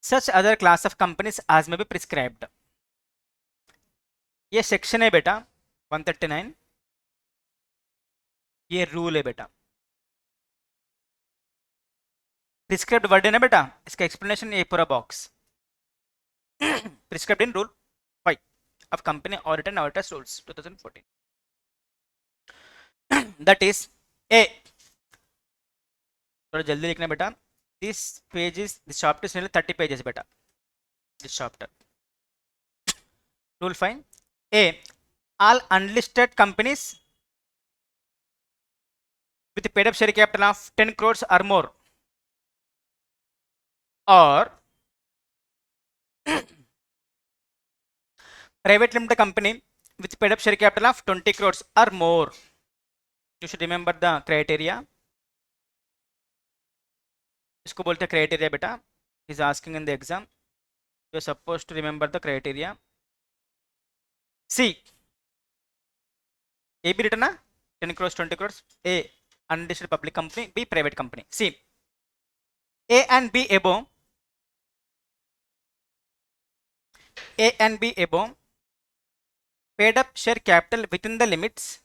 A: such other class of companies as may be prescribed. ये सेक्शन है बेटा 139. ये रूल है बेटा. प्रिस्क्राइब्ड वर्ड है ना बेटा, इसका एक्सप्लेनेशन ये पूरा box. Prescribed in rule 5 of company audit and auditors rules 2014. That is A. थोड़ा जल्दी लिखना बेटा. This chapter is nearly 30 pages बेटा. This chapter. Rule 5. A. All unlisted companies with paid up share capital of 10 crores or more, or private limited company with paid up share capital of 20 crores or more. You should remember the criteria. इसको बोलते हैं criteria बेटा. Is asking in the exam. You are supposed to remember the criteria. C. A B written 10 crores, 20 crores. A unlisted public company, B private company. C. A and B above. A and B above paid up share capital within the limits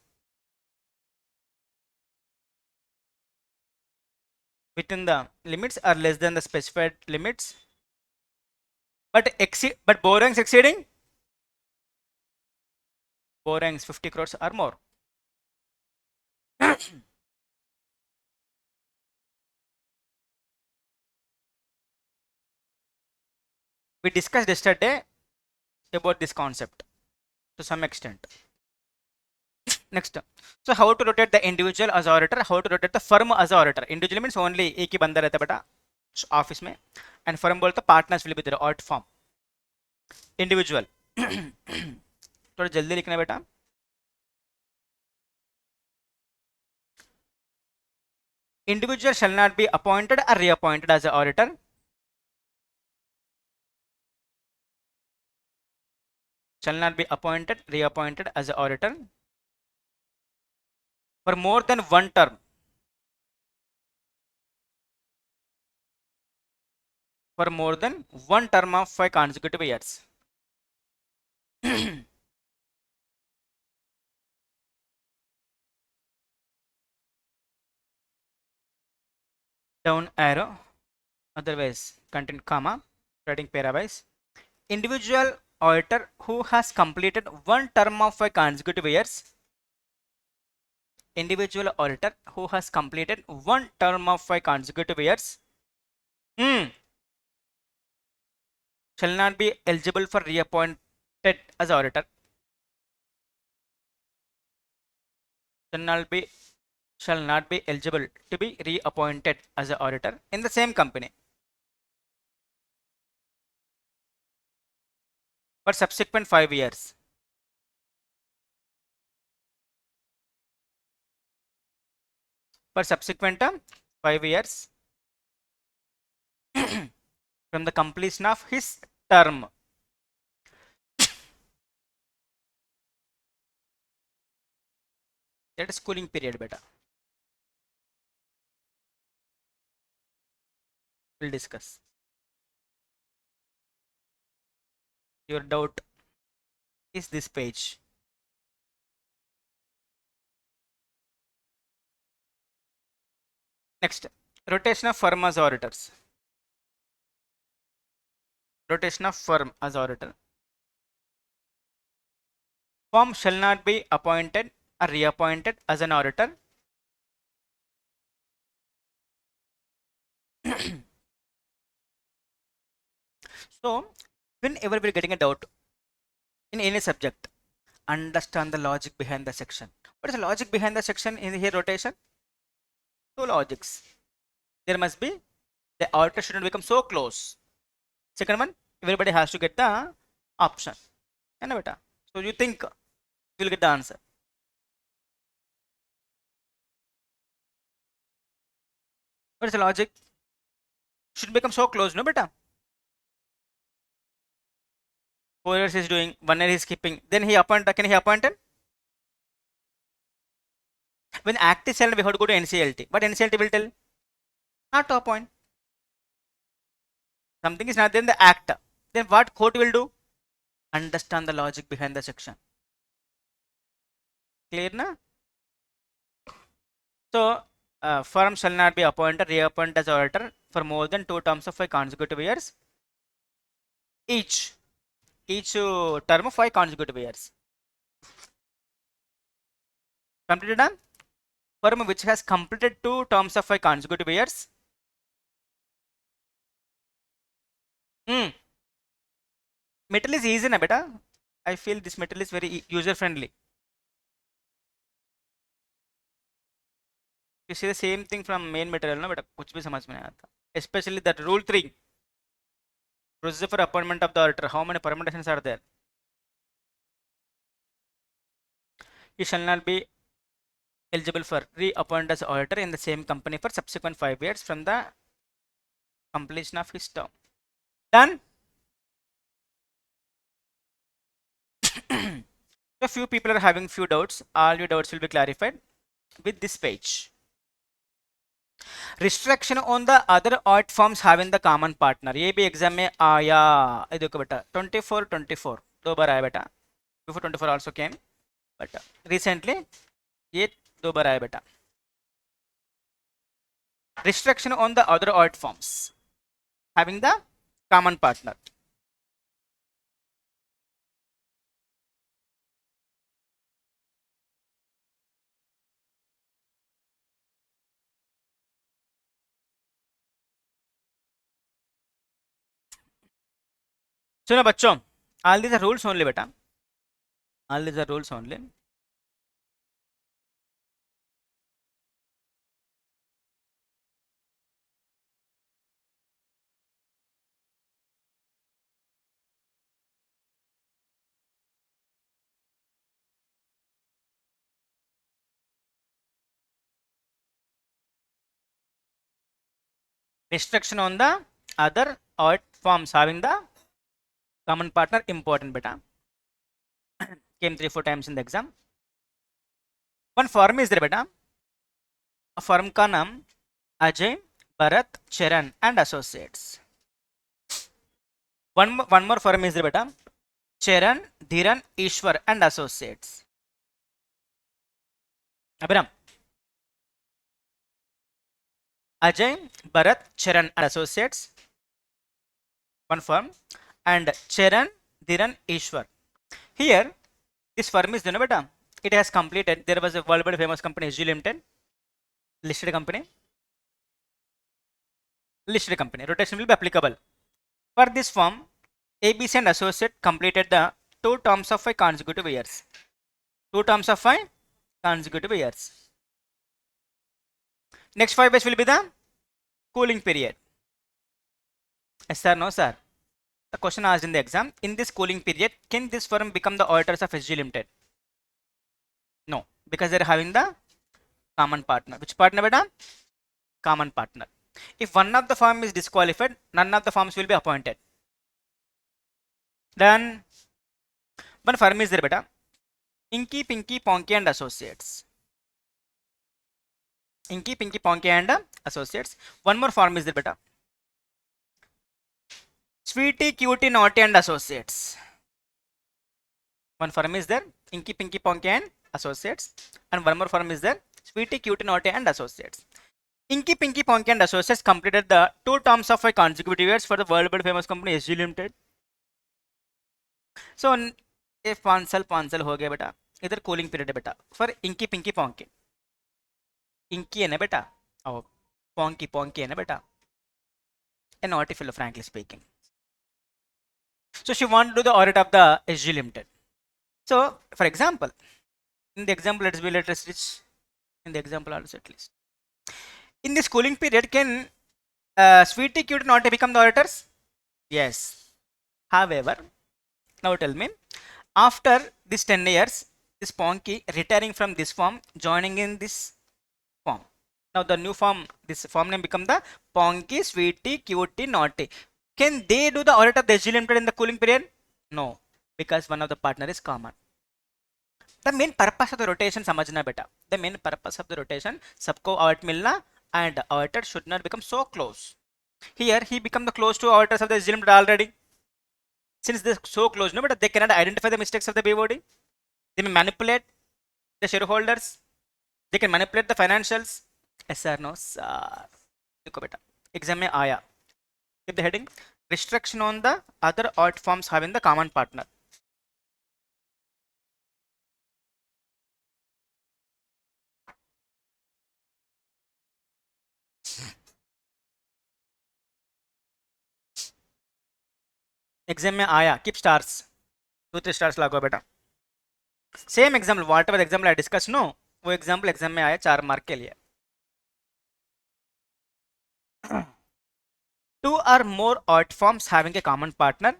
A: or less than the specified limits, but borrowings exceeding borrowings 50 crores or more. We discussed yesterday about this concept to some extent. Next, so how to rotate the individual as auditor, how to rotate the firm as auditor. Individual means only एक ही बंदा रहता बेटा office में, and firm बोलते partners will be there audit firm. Individual थोड़ा जल्दी लिखना बेटा. Individual shall not be appointed or reappointed as an auditor. Shall not be appointed, reappointed as an auditor for more than one term. For more than one term of 5 consecutive years. Down arrow, otherwise content comma, writing pairwise. Individual auditor who has completed one term of 5 consecutive years. Individual auditor who has completed one term of 5 consecutive years shall not be eligible for reappointed as auditor. Shall not be eligible to be reappointed as an auditor in the same company for subsequent 5 years. For subsequent 5 years from the completion of his term. That is cooling period beta. We'll discuss. Your doubt is this page. Next, rotation of firm as auditors. Rotation of firm as auditor. Firm shall not be appointed or reappointed as an auditor. So, whenever we're getting a doubt in any subject, understand the logic behind the section. What is the logic behind the section in here rotation? Two logics. There must be the auditor shouldn't become so close. Second one, everybody has to get the option. So you think you'll get the answer. What is the logic? Should become so close, no beta? 4 years is doing, 1 year is skipping. Then can he appoint him? When act is silent, we have to go to NCLT. But NCLT will tell not to appoint. Something is not there in the act. Then what court will do? Understand the logic behind the section. Clear na? So, firm shall not be appointed, reappointed as auditor for more than 2 terms of 5 consecutive years. Each term of 5 consecutive years. Completed done? Firm which has completed 2 terms of 5 consecutive years. Metal is easy na beta. I feel this metal is very user friendly. You see the same thing from main material ना बेटा कुछ भी समझ में नहीं आता. Especially that rule 3 procedure for appointment of the auditor. How many permutations are there? You shall not be eligible for reappointed as auditor in the same company for subsequent 5 years from the completion of his term. Done. So few people are having few doubts. All your doubts will be clarified with this page. Restriction on the other art forms having the common partner. ये भी exam में आया. ये देखो बेटा 24 दो बार आया बेटा. Before 24 also came, but recently ये दो बार आया बेटा. Restriction on the other art forms having the common partner. सुनो बच्चों, all these are rules only बेटा. All these are rules only. Restriction on the other art forms having the common partner important beta. Came 3-4 times in the exam. One firm is there beta. A firm का नाम अजय, भरत, चरण and associates. One more firm is there beta. चरण, धीरन, ईश्वर and associates. अभिराम. अजय, भरत, चरण and associates. One firm. And Charan, Dhiran, Ishwar. Here, this firm is, beta, it has completed. There was a worldwide famous company, SG Limited, listed company. Listed company. Rotation will be applicable. For this firm, ABC and Associate completed the 2 terms of 5 consecutive years. 2 terms of 5 consecutive years. Next 5 years will be the cooling period. Yes sir, no sir. The question asked in the exam, in this cooling period, can this firm become the auditors of SG Limited? No, because they are having the common partner. Which partner beta? Common partner. If one of the firm is disqualified, none of the firms will be appointed. Then one firm is there beta. Inky, Pinky, Ponky and Associates. Inky, Pinky, Ponky and Associates. One more firm is there beta. Sweetie, Cutie, Naughty and Associates. One firm is there. Inky, Pinky, Ponky and Associates. And one more firm is there. Sweetie, Cutie, Naughty and Associates. Inky, Pinky, Ponky and Associates completed the 2 terms of 5 consecutive years for the worldwide famous company SG Limited. So if 5 साल हो गया बेटा, इधर cooling period है बेटा for inky Pinky पॉन्की. Inky है ना बेटा और पॉन्की है ना बेटा. A naughty fellow, frankly speaking. So she want to do the audit of the SG Limited. So for example, in the example, let us reach in the example also at least. In this cooling period, can Sweetie, Cutie, Naughty become the auditors? Yes. However, now tell me, after this 10 years, this Ponky retiring from this firm, joining in this firm. Now the new firm, this firm name become the Ponky, Sweetie, Cutie, Naughty. Can they do the audit of the SG Limited in the cooling period? No, because one of the partner is common. The main purpose of the rotation समझना बेटा. The main purpose of the rotation, सबको audit मिलना and the auditor should not become so close. Here he become the close to auditors of the SG Limited already. Since they're so close, no, but they cannot identify the mistakes of the BOD. They may manipulate the shareholders. They can manipulate the financials. Yes sir, no sir. देखो बेटा, exam में आया. Keep the heading. Restriction on the other art forms having the common partner. Exam में आया. Keep stars. 2-3 stars लागो बेटा. Same example, whatever example I discussed, no, वो example exam में आया 4 mark के लिए. 2 or more art forms having a common partner.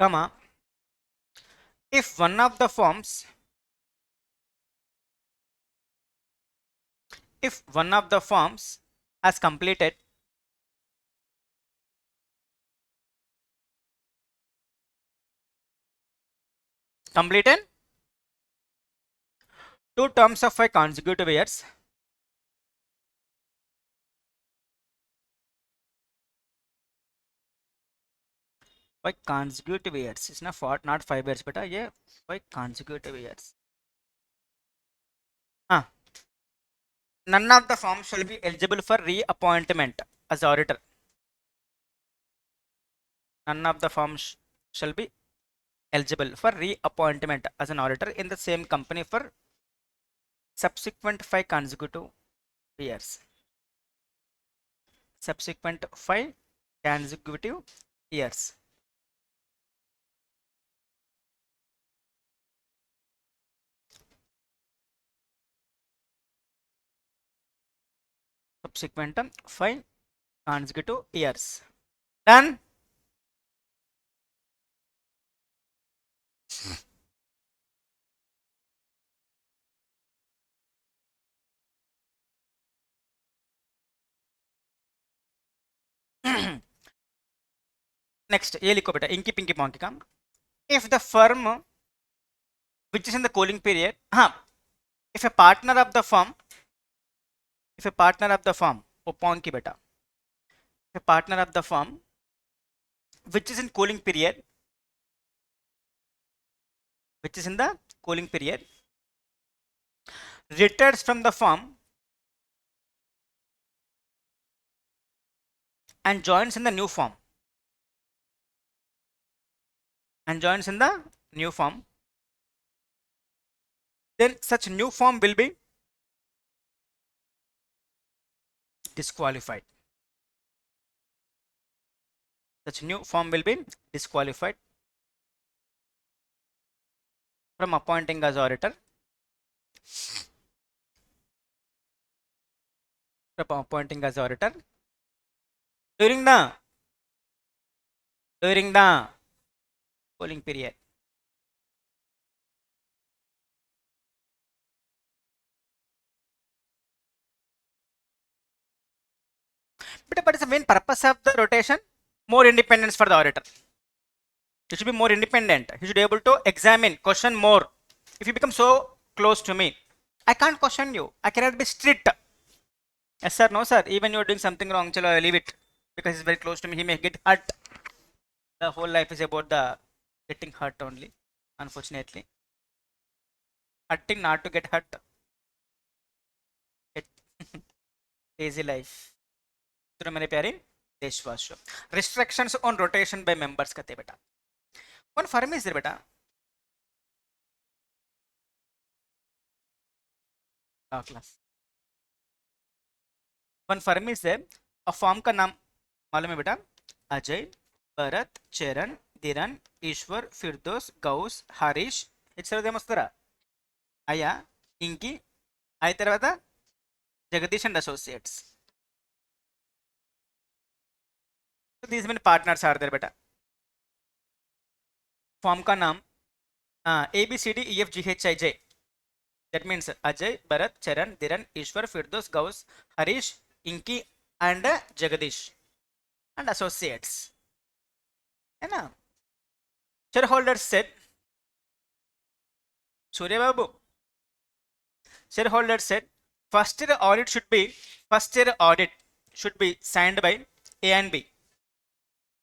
A: Comma, if one of the forms if one of the forms has completed two terms of 5 consecutive years by consecutive years. It's not 5 years, but yeah, by consecutive years. None of the forms shall be eligible for reappointment as auditor. None of the forms shall be eligible for reappointment as an auditor in the same company for subsequent 5 consecutive years. Subsequent 5 consecutive years. Subsequent 5 consecutive years. Done. Next, ये लिखो बेटा inky Pinky पॉन्की का. If the firm which is in the cooling period, if a partner of the firm, वो पॉन्की बेटा, if a partner of the firm which is in cooling period, retires from the firm and joins in the new firm. Then such new firm will be disqualified. From appointing as auditor. During the cooling period. But what is the main purpose of the rotation? More independence for the auditor. You should be more independent. You should be able to examine, question more. If you become so close to me, I can't question you. I cannot be strict. Yes sir, no sir. Even you are doing something wrong, chalo, I leave it. Because he's very close to me, he may get hurt. The whole life is about the getting hurt only, unfortunately. Hurting not to get hurt. Easy life. तो मेरे प्यारे देशवासियों, restrictions on rotation by members कहते बेटा. One firm is there बेटा. Class. One firm is there. A firm का नाम मालूम है बेटा? अजय, भरत, चरण, धिरन, ईश्वर, फिरदोस, गौस, हरीश. ఇచ్చారా అయ్యా ఇంకి అయిన తర్వాత Jagadish and associates. So these many partners are there बेटा. फॉर्म का नाम ABCDEFGHIJ. That means Ajay, Bharat, Charan, Dhiran, Ishwar, Firdos, Gauss, Harish, Inki and Jagadish and associates. है ना? Shareholders said, Surya Babu. Shareholders said first year audit should be signed by A and B.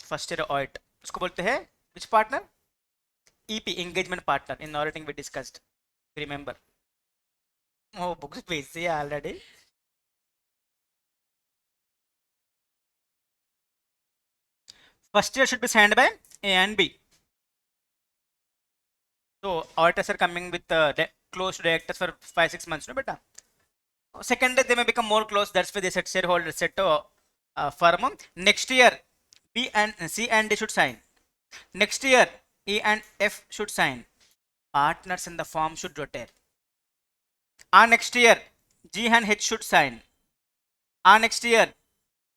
A: First year audit. उसको बोलते हैं which partner? EP, engagement partner. In auditing we discussed. Remember. Oh, books busy already. First year should be signed by A and B. So auditors are coming with close to directors for 5-6 months, no beta. Second day they may become more close. That's why they said shareholders said to firm. Next year B and C and D should sign. Next year E and F should sign. Partners in the firm should rotate. Next year G and H should sign. Next year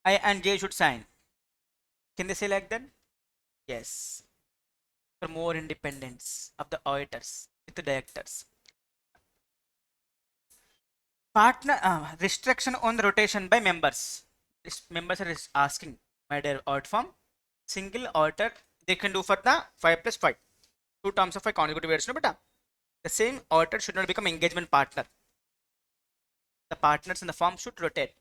A: I and J should sign. Can they say like that? Yes. For more independence of the auditors with the directors. Partner restriction on the rotation by members. Members are asking, my dear odd form, single order they can do for the 5 plus 5. 2 terms of 5 consecutive years. No, beta. The same order should not become engagement partner. The partners in the form should rotate.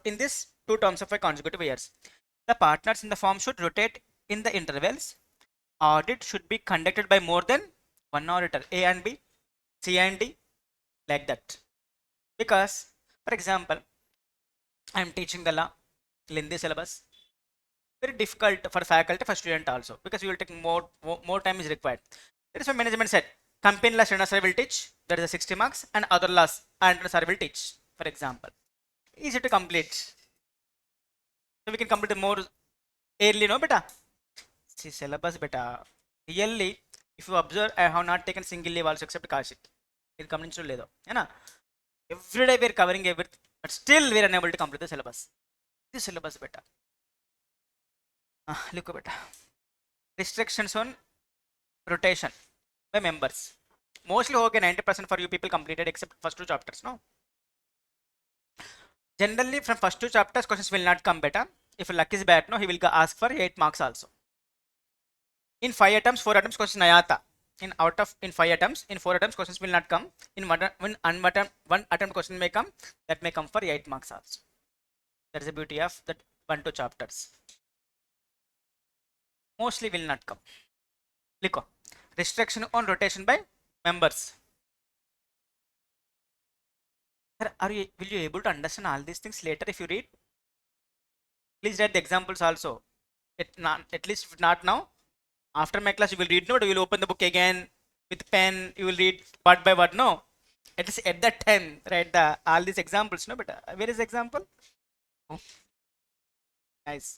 A: In this 2 terms of 5 consecutive years, the partners in the form should rotate in the intervals. Audit should be conducted by more than one auditor, A and B, C and D, like that. Because, for example, I am teaching the law, lengthy syllabus, very difficult for faculty, for student also, because you will take more time is required. That is why management said, company law Srinath sir will teach, that is a 60 marks, and other laws Andrew sir will teach, for example. Easy to complete. So we can complete the more early, no beta? See syllabus beta. Really, if you observe, I have not taken single leave also except Kashik. It comes into ledo. Every day we are covering everything, but still we are unable to complete the syllabus. This syllabus beta. Look beta. Restrictions on rotation by members. Mostly okay, 90% for you people completed except first 2 chapters, no? Generally from first 2 chapters questions will not come beta. If luck is bad, no, he will ask for 8 marks also. In 5 attempts, 4 attempts question ayata. In 5 attempts, in 4 attempts questions will not come. In one attempt question may come, that may come for 8 marks also. That is the beauty of that 1-2 chapters. Mostly will not come. Liko. Restriction on rotation by members. Will you able to understand all these things later if you read? Please write the examples also. At least if not now, after my class you will read, no, you will open the book again with pen, you will read word by word, no. At least at that time, write all these examples, no, but where is the example? Oh. Nice.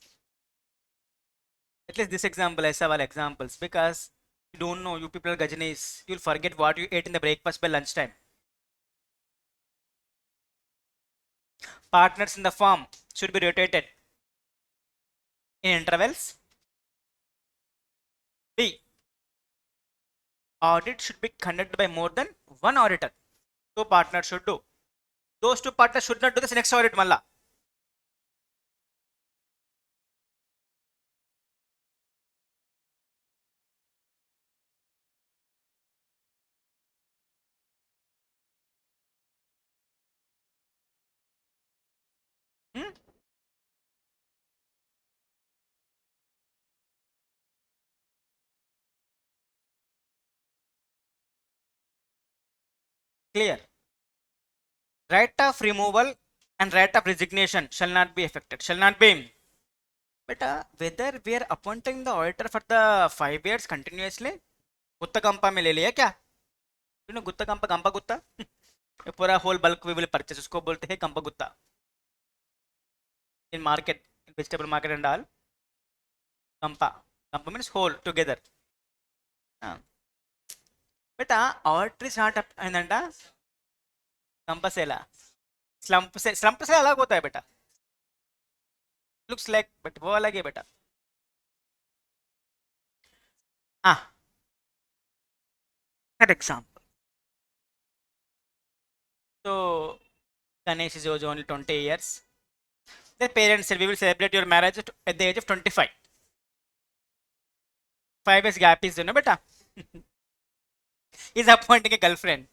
A: At least this example, I have all examples, because you don't know, you people are gajanis, you'll forget what you ate in the breakfast by lunchtime. Partners in the firm should be rotated in intervals. B. Audit should be conducted by more than one auditor. 2 partners should do. Those 2 partners should not do this next audit malla. Hmm? Clear. Right of removal and right of resignation shall not be affected. Shall not be. But whether we are appointing the auditor for the 5 years continuously, Gutta कंपा में ले लिया क्या? You know Gutta कंपा कंपा गुत्ता? पूरा whole bulk we will purchase, उसको बोलते हैं कंपा Gutta. In market, in vegetable market and all, Kampa. Kampa means whole together. But auditor is not ఏంటంట कंपा से ला. स्लंप से अलग होता है बेटा. Looks like, but वो अलग है बेटा. An example. So Ganesh is only 20 years. The parents said, we will celebrate your marriage at the age of 25. 5 years gap is, beta. He's appointing a girlfriend.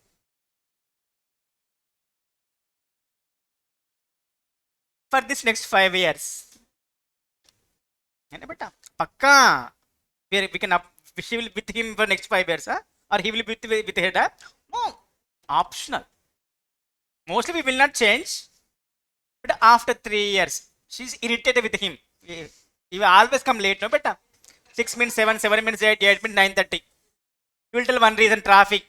A: For this next 5 years. Beta. Pakka. We can she will be with him for next 5 years, or he will be with her. No. Optional. Mostly we will not change. But after 3 years, she's irritated with him. He will always come late, no beta. 6 means 7, 7 means 8, 8 means 9:30. You will tell one reason, traffic.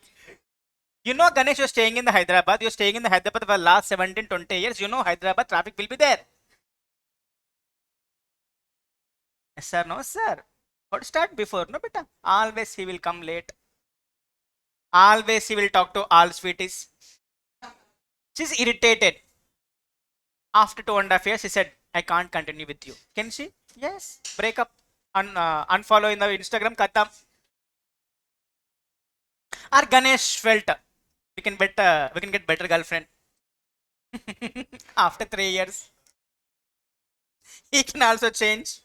A: You know, Ganesh, you're staying in the Hyderabad. You're staying in the Hyderabad for the last 17, 20 years. You know, Hyderabad traffic will be there. Yes, sir. No, sir. What start before? No, beta. Always he will come late. Always he will talk to all sweeties. She's irritated. After 2.5 years, he said, I can't continue with you. Can she? Yes. Break up. Unfollow in the Instagram. Katam. Or Ganesh felt we can get better girlfriend. After 3 years, he can also change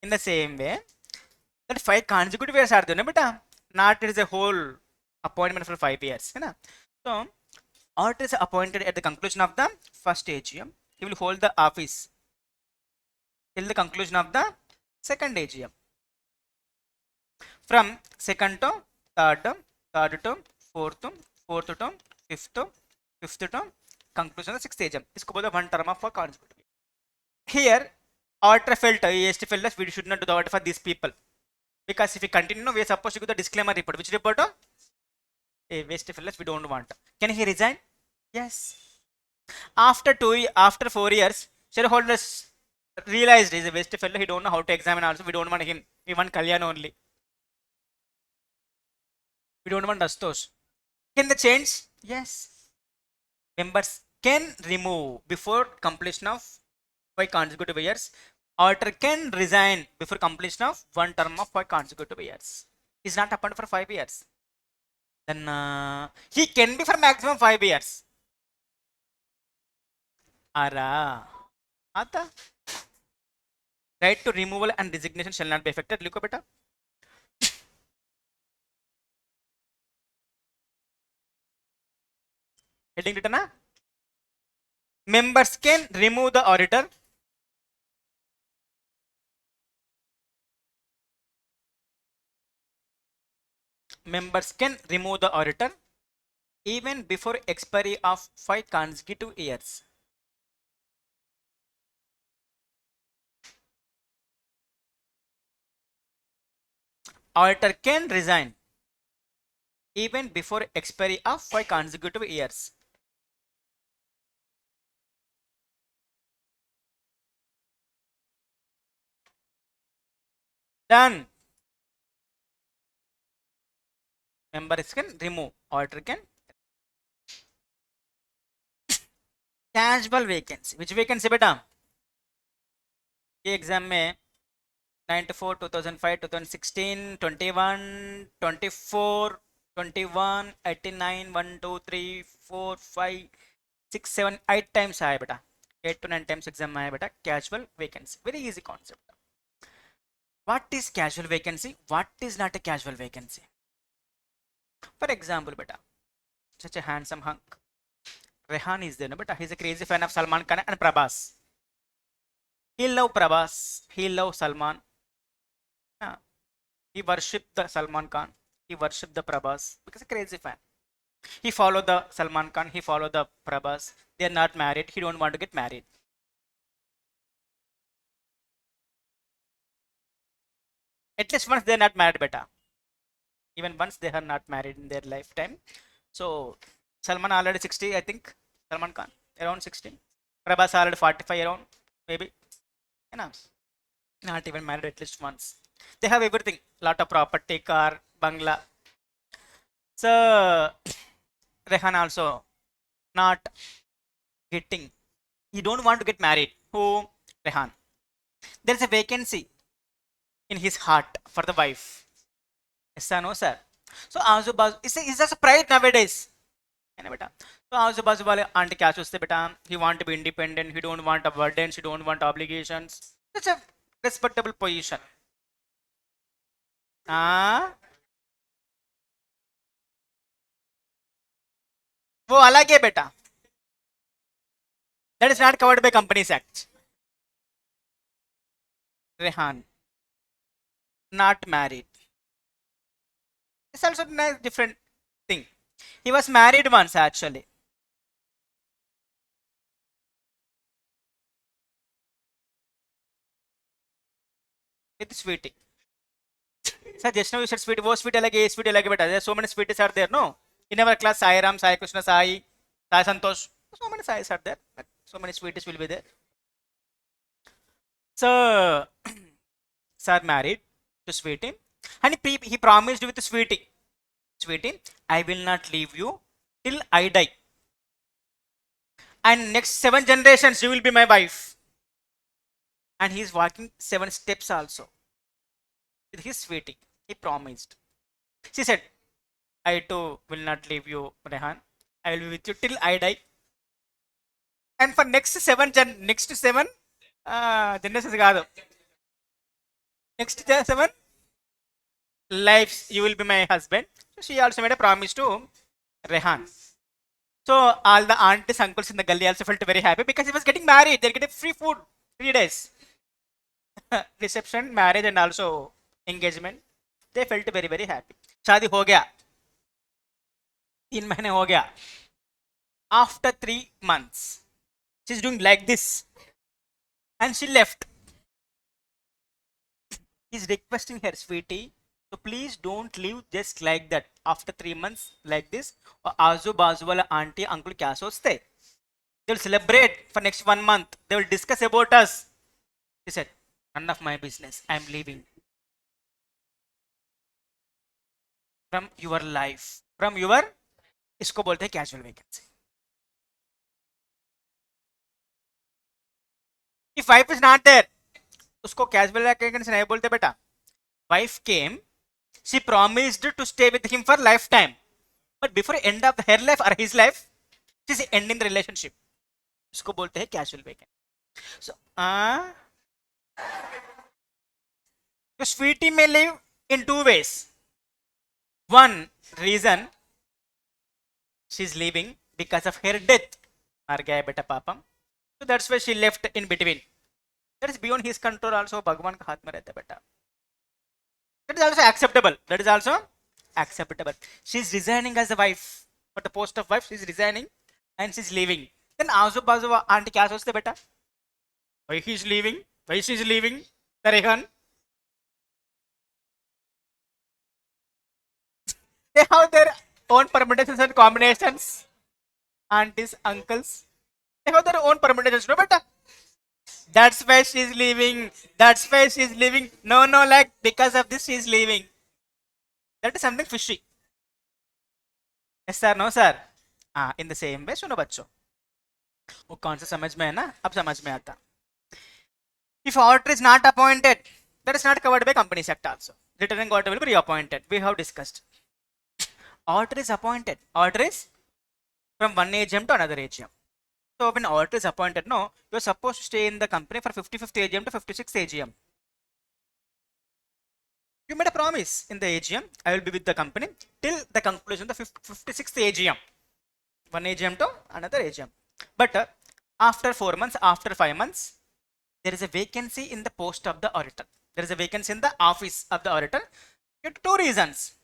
A: in the same way. That 5 consecutive years are there, beta. Not it is a whole appointment for 5 years. So, auditor is appointed at the conclusion of the first AGM. He will hold the office till the conclusion of the second AGM. From second to third, third to fourth, fourth to fifth, fifth to conclusion of the sixth AGM. This is one term of consecutive. Here, auditor felt, AST felt that we should not do the audit for these people. Because if we continue, we are supposed to give the disclaimer report. Which report? A waste fellows we don't want. Can he resign? Yes. After 4 years, shareholders realized he's a waste fellow. He don't know how to examine. Also, we don't want him. We want Kalyan only. We don't want Astos. Can they change? Yes. Members can remove before completion of 5 consecutive years. Auditor can resign before completion of one term of 5 consecutive years. He's not appointed for 5 years. Then he can be for maximum 5 years. Ara. Ata. Right to removal and resignation shall not be affected. Look beta. Heading written. Members can remove the auditor. Members can remove the auditor even before expiry of 5 consecutive years. Auditor can resign even before expiry of 5 consecutive years. Done. Members can remove. Auditor can. Casual vacancy. Which vacancy beta? Exam में 94, 2005, 2016, 21, 24, 21, 89, 1, 2, 3, 4, 5, 6, 7, 8 times आया बेटा. 8 to 9 times exam आया बेटा. Casual vacancy. Very easy concept. What is casual vacancy? What is not a casual vacancy? For example, beta, such a handsome hunk. Rehan is there, no, beta. He's a crazy fan of Salman Khan and Prabhas. He love Prabhas. He love Salman. Yeah. He worshipped the Salman Khan. He worshipped the Prabhas because a crazy fan. He followed the Salman Khan. He followed the Prabhas. They are not married. He don't want to get married. At least once they are not married, beta. Even once they are not married in their lifetime. So Salman already 60, I think. Salman Khan around 60. Prabhas already 45 around, maybe. You know, not even married at least once. They have everything. Lot of property, car, bangla. So Rehan also not getting. He don't want to get married. Who? Rehan. There is a vacancy in his heart for the wife. Yes or no, sir? So आजू-बाजू it's just a pride nowadays. है ना बेटा. तो आजू-बाजू वाले aunty क्या सोचते बेटा? He want to be independent. He don't want a burden. He don't want obligations. That's a respectable position. हाँ. वो अलग है बेटा. That is not covered by Companies Act. Rehan. Not married. It's also a nice different thing. He was married once actually. With sweetie. Sir, just now you said sweetie. Wo sweetie alage, sweetie alage beta. There are so many sweeties are there, no? In our class, Sai Ram, Sai Krishna, Sai Santosh. So many Sais are there. So many sweeties will be there. So, sir married to sweetie. And he promised with sweetie. Sweetie, I will not leave you till I die. And next 7 generations, you will be my wife. And he is walking 7 steps also. With his sweetie. He promised. She said, I too will not leave you, Rehan. I will be with you till I die. And for next seven generations కాదు, next 7 lives you will be my husband. So she also made a promise to Rehan. So all the aunties, uncles in the gully also felt very happy because he was getting married. They're getting free food 3 days. Reception, marriage, and also engagement. They felt very very happy. शादी हो गया, 3 महीने हो गया. After 3 months, she's doing like this, and she left. He's requesting her, sweetie, so please don't leave just like that. After 3 months, like this, और आजू बाजू वाला आंटी अंकल क्या सोचते? They will celebrate for next 1 month. They will discuss about us. He said, none of my business. I am leaving from your life. From your, इसको बोलते हैं casual vacancy. If wife is not there, उसको casual vacancy नहीं बोलते बेटा. Wife came, she promised to stay with him for lifetime. But before end of her life or his life, she's ending the relationship. इसको बोलते हैं casual vacancy. So, the sweetie may live in 2 ways. One reason, she's leaving because of her death. मर गया है बेटा पापा. So that's why she left in between. That is beyond his control also. भगवान का हाथ में रहता है बेटा. That is also acceptable. That is also acceptable. She is resigning as a wife. For the post of wife, she is resigning and she is leaving. Then आजू बाजू aunty क्या सोचते बेटा? Why he is leaving? Why she is leaving? The Rehan. They have their own permutations and combinations. Aunties, uncles, they have their own permutations. No, beta. That's why she's leaving. That's why she's leaving. No, no, like because of this she's leaving. That is something fishy. Yes sir, no sir. In the same way, सुनो बच्चों. वो कौन सा समझ में है ना? अब समझ में आता. If auditor is not appointed, that is not covered by Companies Act also. Returning auditor will be reappointed. We have discussed. Auditor is appointed. Auditor is from one AGM to another AGM. So when auditor is appointed, no, you're supposed to stay in the company for 55th AGM to 56th AGM. You made a promise in the AGM, I will be with the company till the conclusion of the 56th AGM. One AGM to another AGM. But after 4 months, after 5 months, there is a vacancy in the post of the auditor. There is a vacancy in the office of the auditor due to 2 reasons.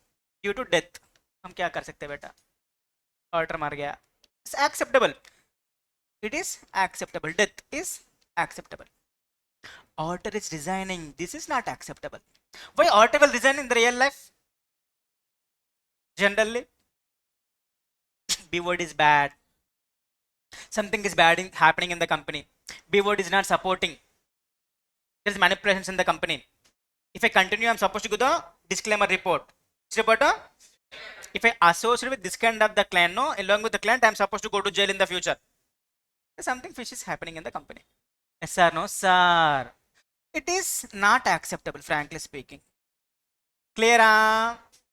A: Due to death. हम क्या कर सकते हैं बेटा? Auditor मर गया. It's acceptable. It is acceptable. Death is acceptable. Auditor is resigning. This is not acceptable. Why auditor will resign in the real life? Generally, B word is bad. Something is bad happening in the company. B word is not supporting. There is manipulations in the company. If I continue, I'm supposed to go the disclaimer report. If I associate with this kind of the client, no, along with the client, I'm supposed to go to jail in the future. Something fishy is happening in the company. Yes sir, no sir. It is not acceptable, frankly speaking. Clear?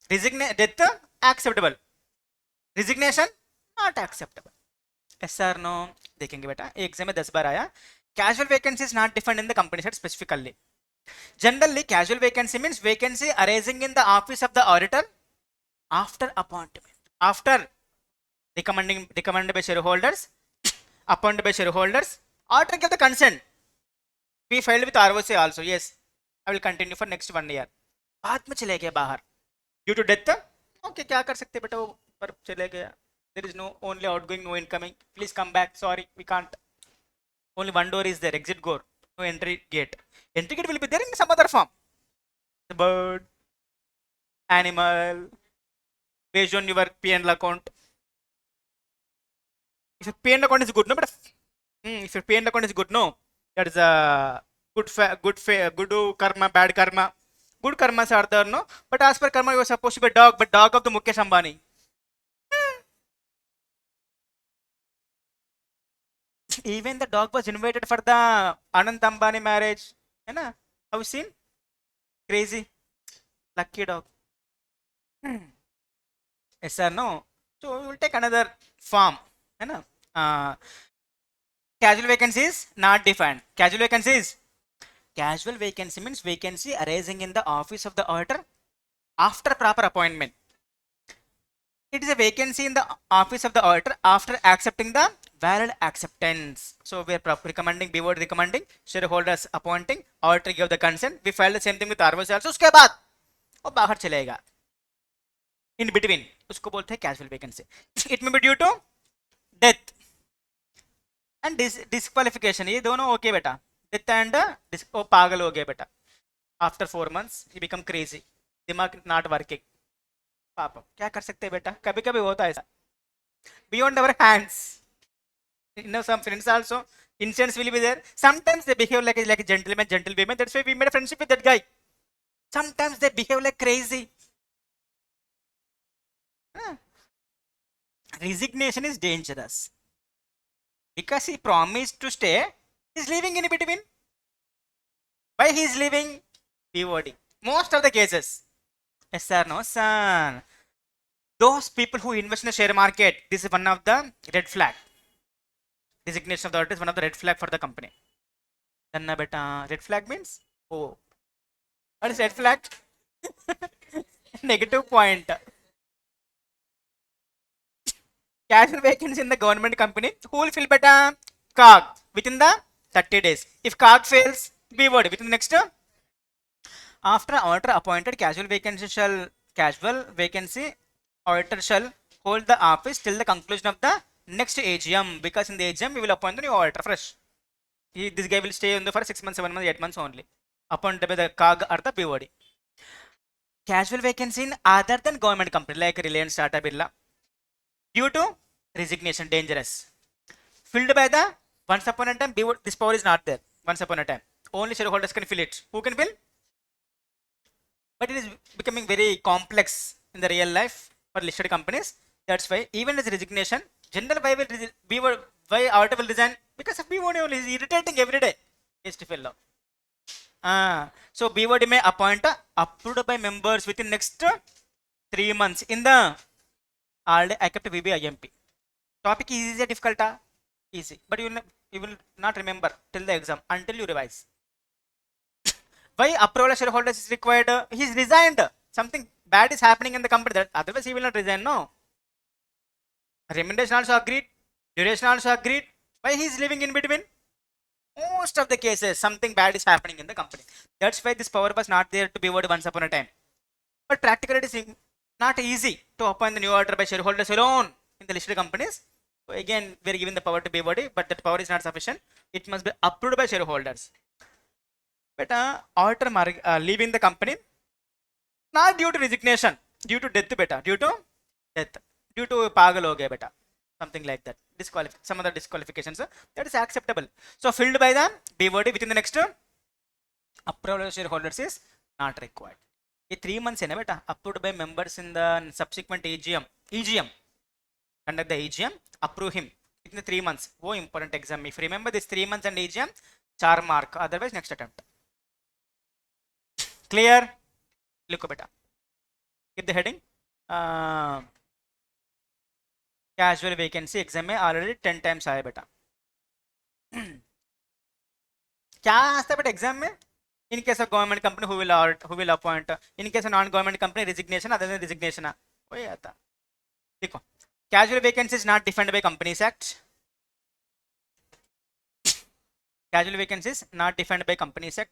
A: Death acceptable. Resignation not acceptable. Yes sir, no. देखेंगे बेटा exam में 10 बार आया. Casual vacancy is not defined in the company set specifically. Generally, casual vacancy means vacancy arising in the office of the auditor after appointment, after recommended by shareholders, appointed by shareholders, auditor give the consent. We filed with ROC also. Yes, I will continue for next 1 year. बाद में चले गए बाहर due to death. Okay, क्या कर सकते बेटा, वो पर चले गया. There is no only outgoing, no incoming. Please come back. Sorry, we can't. Only one door is there, exit door, no entry gate. Entry gate will be there in some other form. The bird, animal, based on your P&L account. If your P&L account is good, no, but if your P&L account is good, no, that is a good karma, bad karma. Good karmas are there, no, but as per karma, you are supposed to be a dog, but dog of the Mukesh Ambani. Even the dog was invited for the Anand Ambani marriage. You know, have you seen? Crazy, lucky dog. Yes or no? So we will take another form. You know, Casual vacancy is not defined. Casual vacancy means vacancy arising in the office of the auditor after proper appointment. It is a vacancy in the office of the auditor after accepting the valid acceptance. So we are recommending, board recommending, shareholders appointing, auditor give the consent. We filed the same thing with ROC also. उसके बाद वो बाहर चलेगा. In between उसको बोलते हैं casual vacancy. It may be due to death and disqualification. ये दोनों ओके बेटा. Death and वो पागल हो गया बेटा. After 4 months he become crazy. दिमाग not working. पापा क्या कर सकते हैं बेटा, कभी कभी होता है ऐसा. Beyond our hands. You know, some friends also, incidents will be there. Sometimes they behave like a gentleman, gentle women. That's why we made a friendship with that guy. Sometimes they behave like crazy. Resignation is dangerous because he promised to stay. He's leaving in between. Why he is leaving? POD. Most of the cases. Yes sir, no son. Those people who invest in the share market, this is one of the red flag. Resignation of the auditor is one of the red flag for the company. Then beta, red flag means, oh, what is red flag? Negative point. Casual vacancy in the government company. Who will fill beta? COG within the 30 days. If COG fails, BOD within the next. After auditor appointed, casual vacancy auditor shall hold the office till the conclusion of the next AGM, because in the AGM we will appoint the new auditor fresh. This guy will stay on the for 6 months, 7 months, 8 months only, appointed by the COG or the BOD. Casual vacancy in other than government company like Reliance, Tata Birla, due to resignation, dangerous. Filled by the once upon a time BOD, this power is not there. Once upon a time only shareholders can fill it. Who can fill? But it is becoming very complex in the real life for listed companies. That's why even as resignation, general why auditor will resign? Because of BOD only. Is irritating every day. Is to fill up. So BOD may appoint approved by members within next 3 months in the already I kept VBIMP. Topic is easy or difficult? Easy. But you will not remember till the exam until you revise. Why approval of shareholders is required? He's resigned. Something bad is happening in the company. That otherwise he will not resign. No. Remuneration also agreed. Duration also agreed. Why he is living in between? Most of the cases, something bad is happening in the company. That's why this power was not there to be voted once upon a time. But practically it is not easy to appoint the new auditor by shareholders alone in the listed companies. So again, we are given the power to be voted, but that power is not sufficient. It must be approved by shareholders. But auditor leaving the company not due to resignation, due to death beta, due to pagal ho gaya beta, something like that. Some other disqualifications, that is acceptable. So filled by the BOD within the next approval of shareholders is not required. 3 months in beta, approved by members in the subsequent EGM. Conduct the EGM, approve him within the 3 months. Oh, important exam. If you remember this 3 months and EGM, 4 mark. Otherwise next attempt. Clear? Look beta. Keep the heading. Casual vacancy exam में already 10 times आया बेटा. क्या आता है बेटा exam में? In case of government company, who will appoint? In case of non-government company, resignation, other than resignation, वही आता. देखो, casual vacancy is not defined by Companies Act. Casual vacancy is not defined by Companies Act.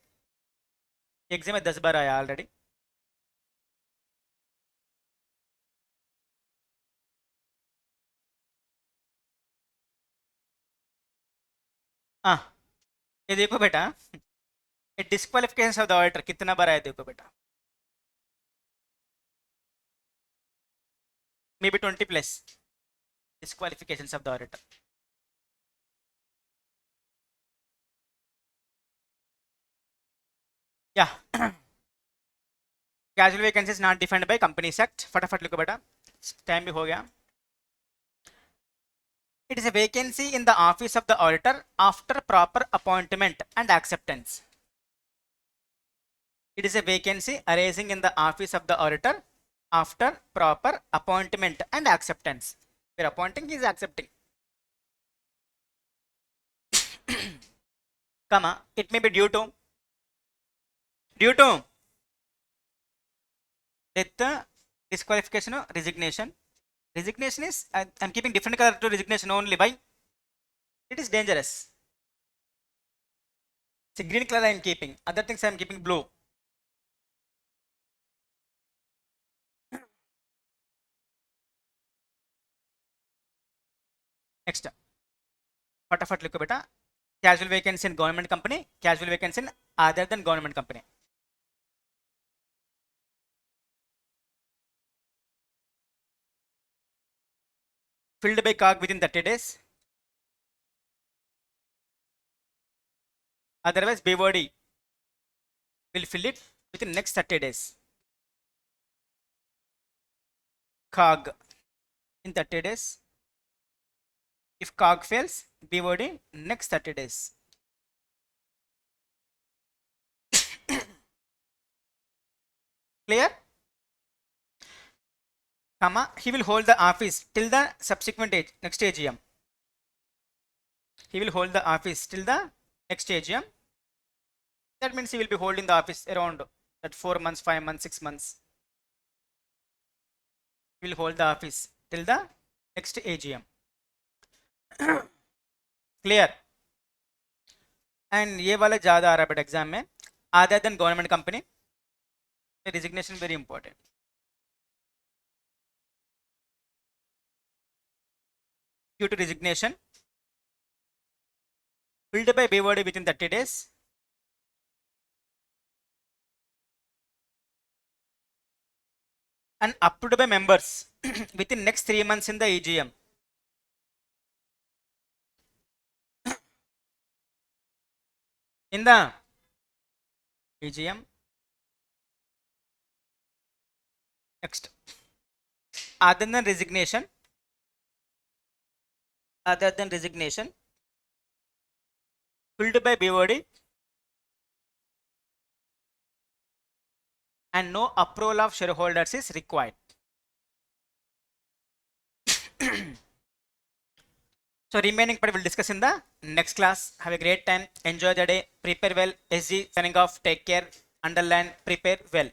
A: Exam में 10 बार आया already. ये देखो बेटा, disqualification of the auditor कितना बार आया देखो बेटा. May be 20 plus disqualifications of the auditor. Yeah. Casual vacancy is not defined by Companies Act. फटाफट लिखो बेटा, टाइम भी हो गया. It is a vacancy in the office of the auditor after proper appointment and acceptance. It is a vacancy arising in the office of the auditor after proper appointment and acceptance. We are appointing, he is accepting. comma, it may be due to death, disqualification, or resignation. Resignation is, I'm keeping different color to resignation only. Why? It is dangerous. It's a green color I'm keeping. Other things I'm keeping blue. Next, फटाफट लिखो बेटा. Casual vacancy in government company, casual vacancy in other than government company. Filled by COG within 30 days. Otherwise, BOD will fill it within next 30 days. COG in 30 days. If COG fails, BOD next 30 days. Clear? Comma, he will hold the office till the subsequent age, next AGM. He will hold the office till the next AGM. That means he will be holding the office around that 4 months, 5 months, 6 months. He will hold the office till the next AGM. Clear? And ये वाला ज़्यादा आ रहा है but exam में. Other than government company, resignation very important. Due to resignation, filled by BOD within 30 days. And approved by members within next 3 months in the AGM. In the AGM. Next, other than resignation, filled by BOD and no approval of shareholders is required. So remaining part we'll discuss in the next class. Have a great time. Enjoy the day. Prepare well. SG signing off. Take care. Underline. Prepare well.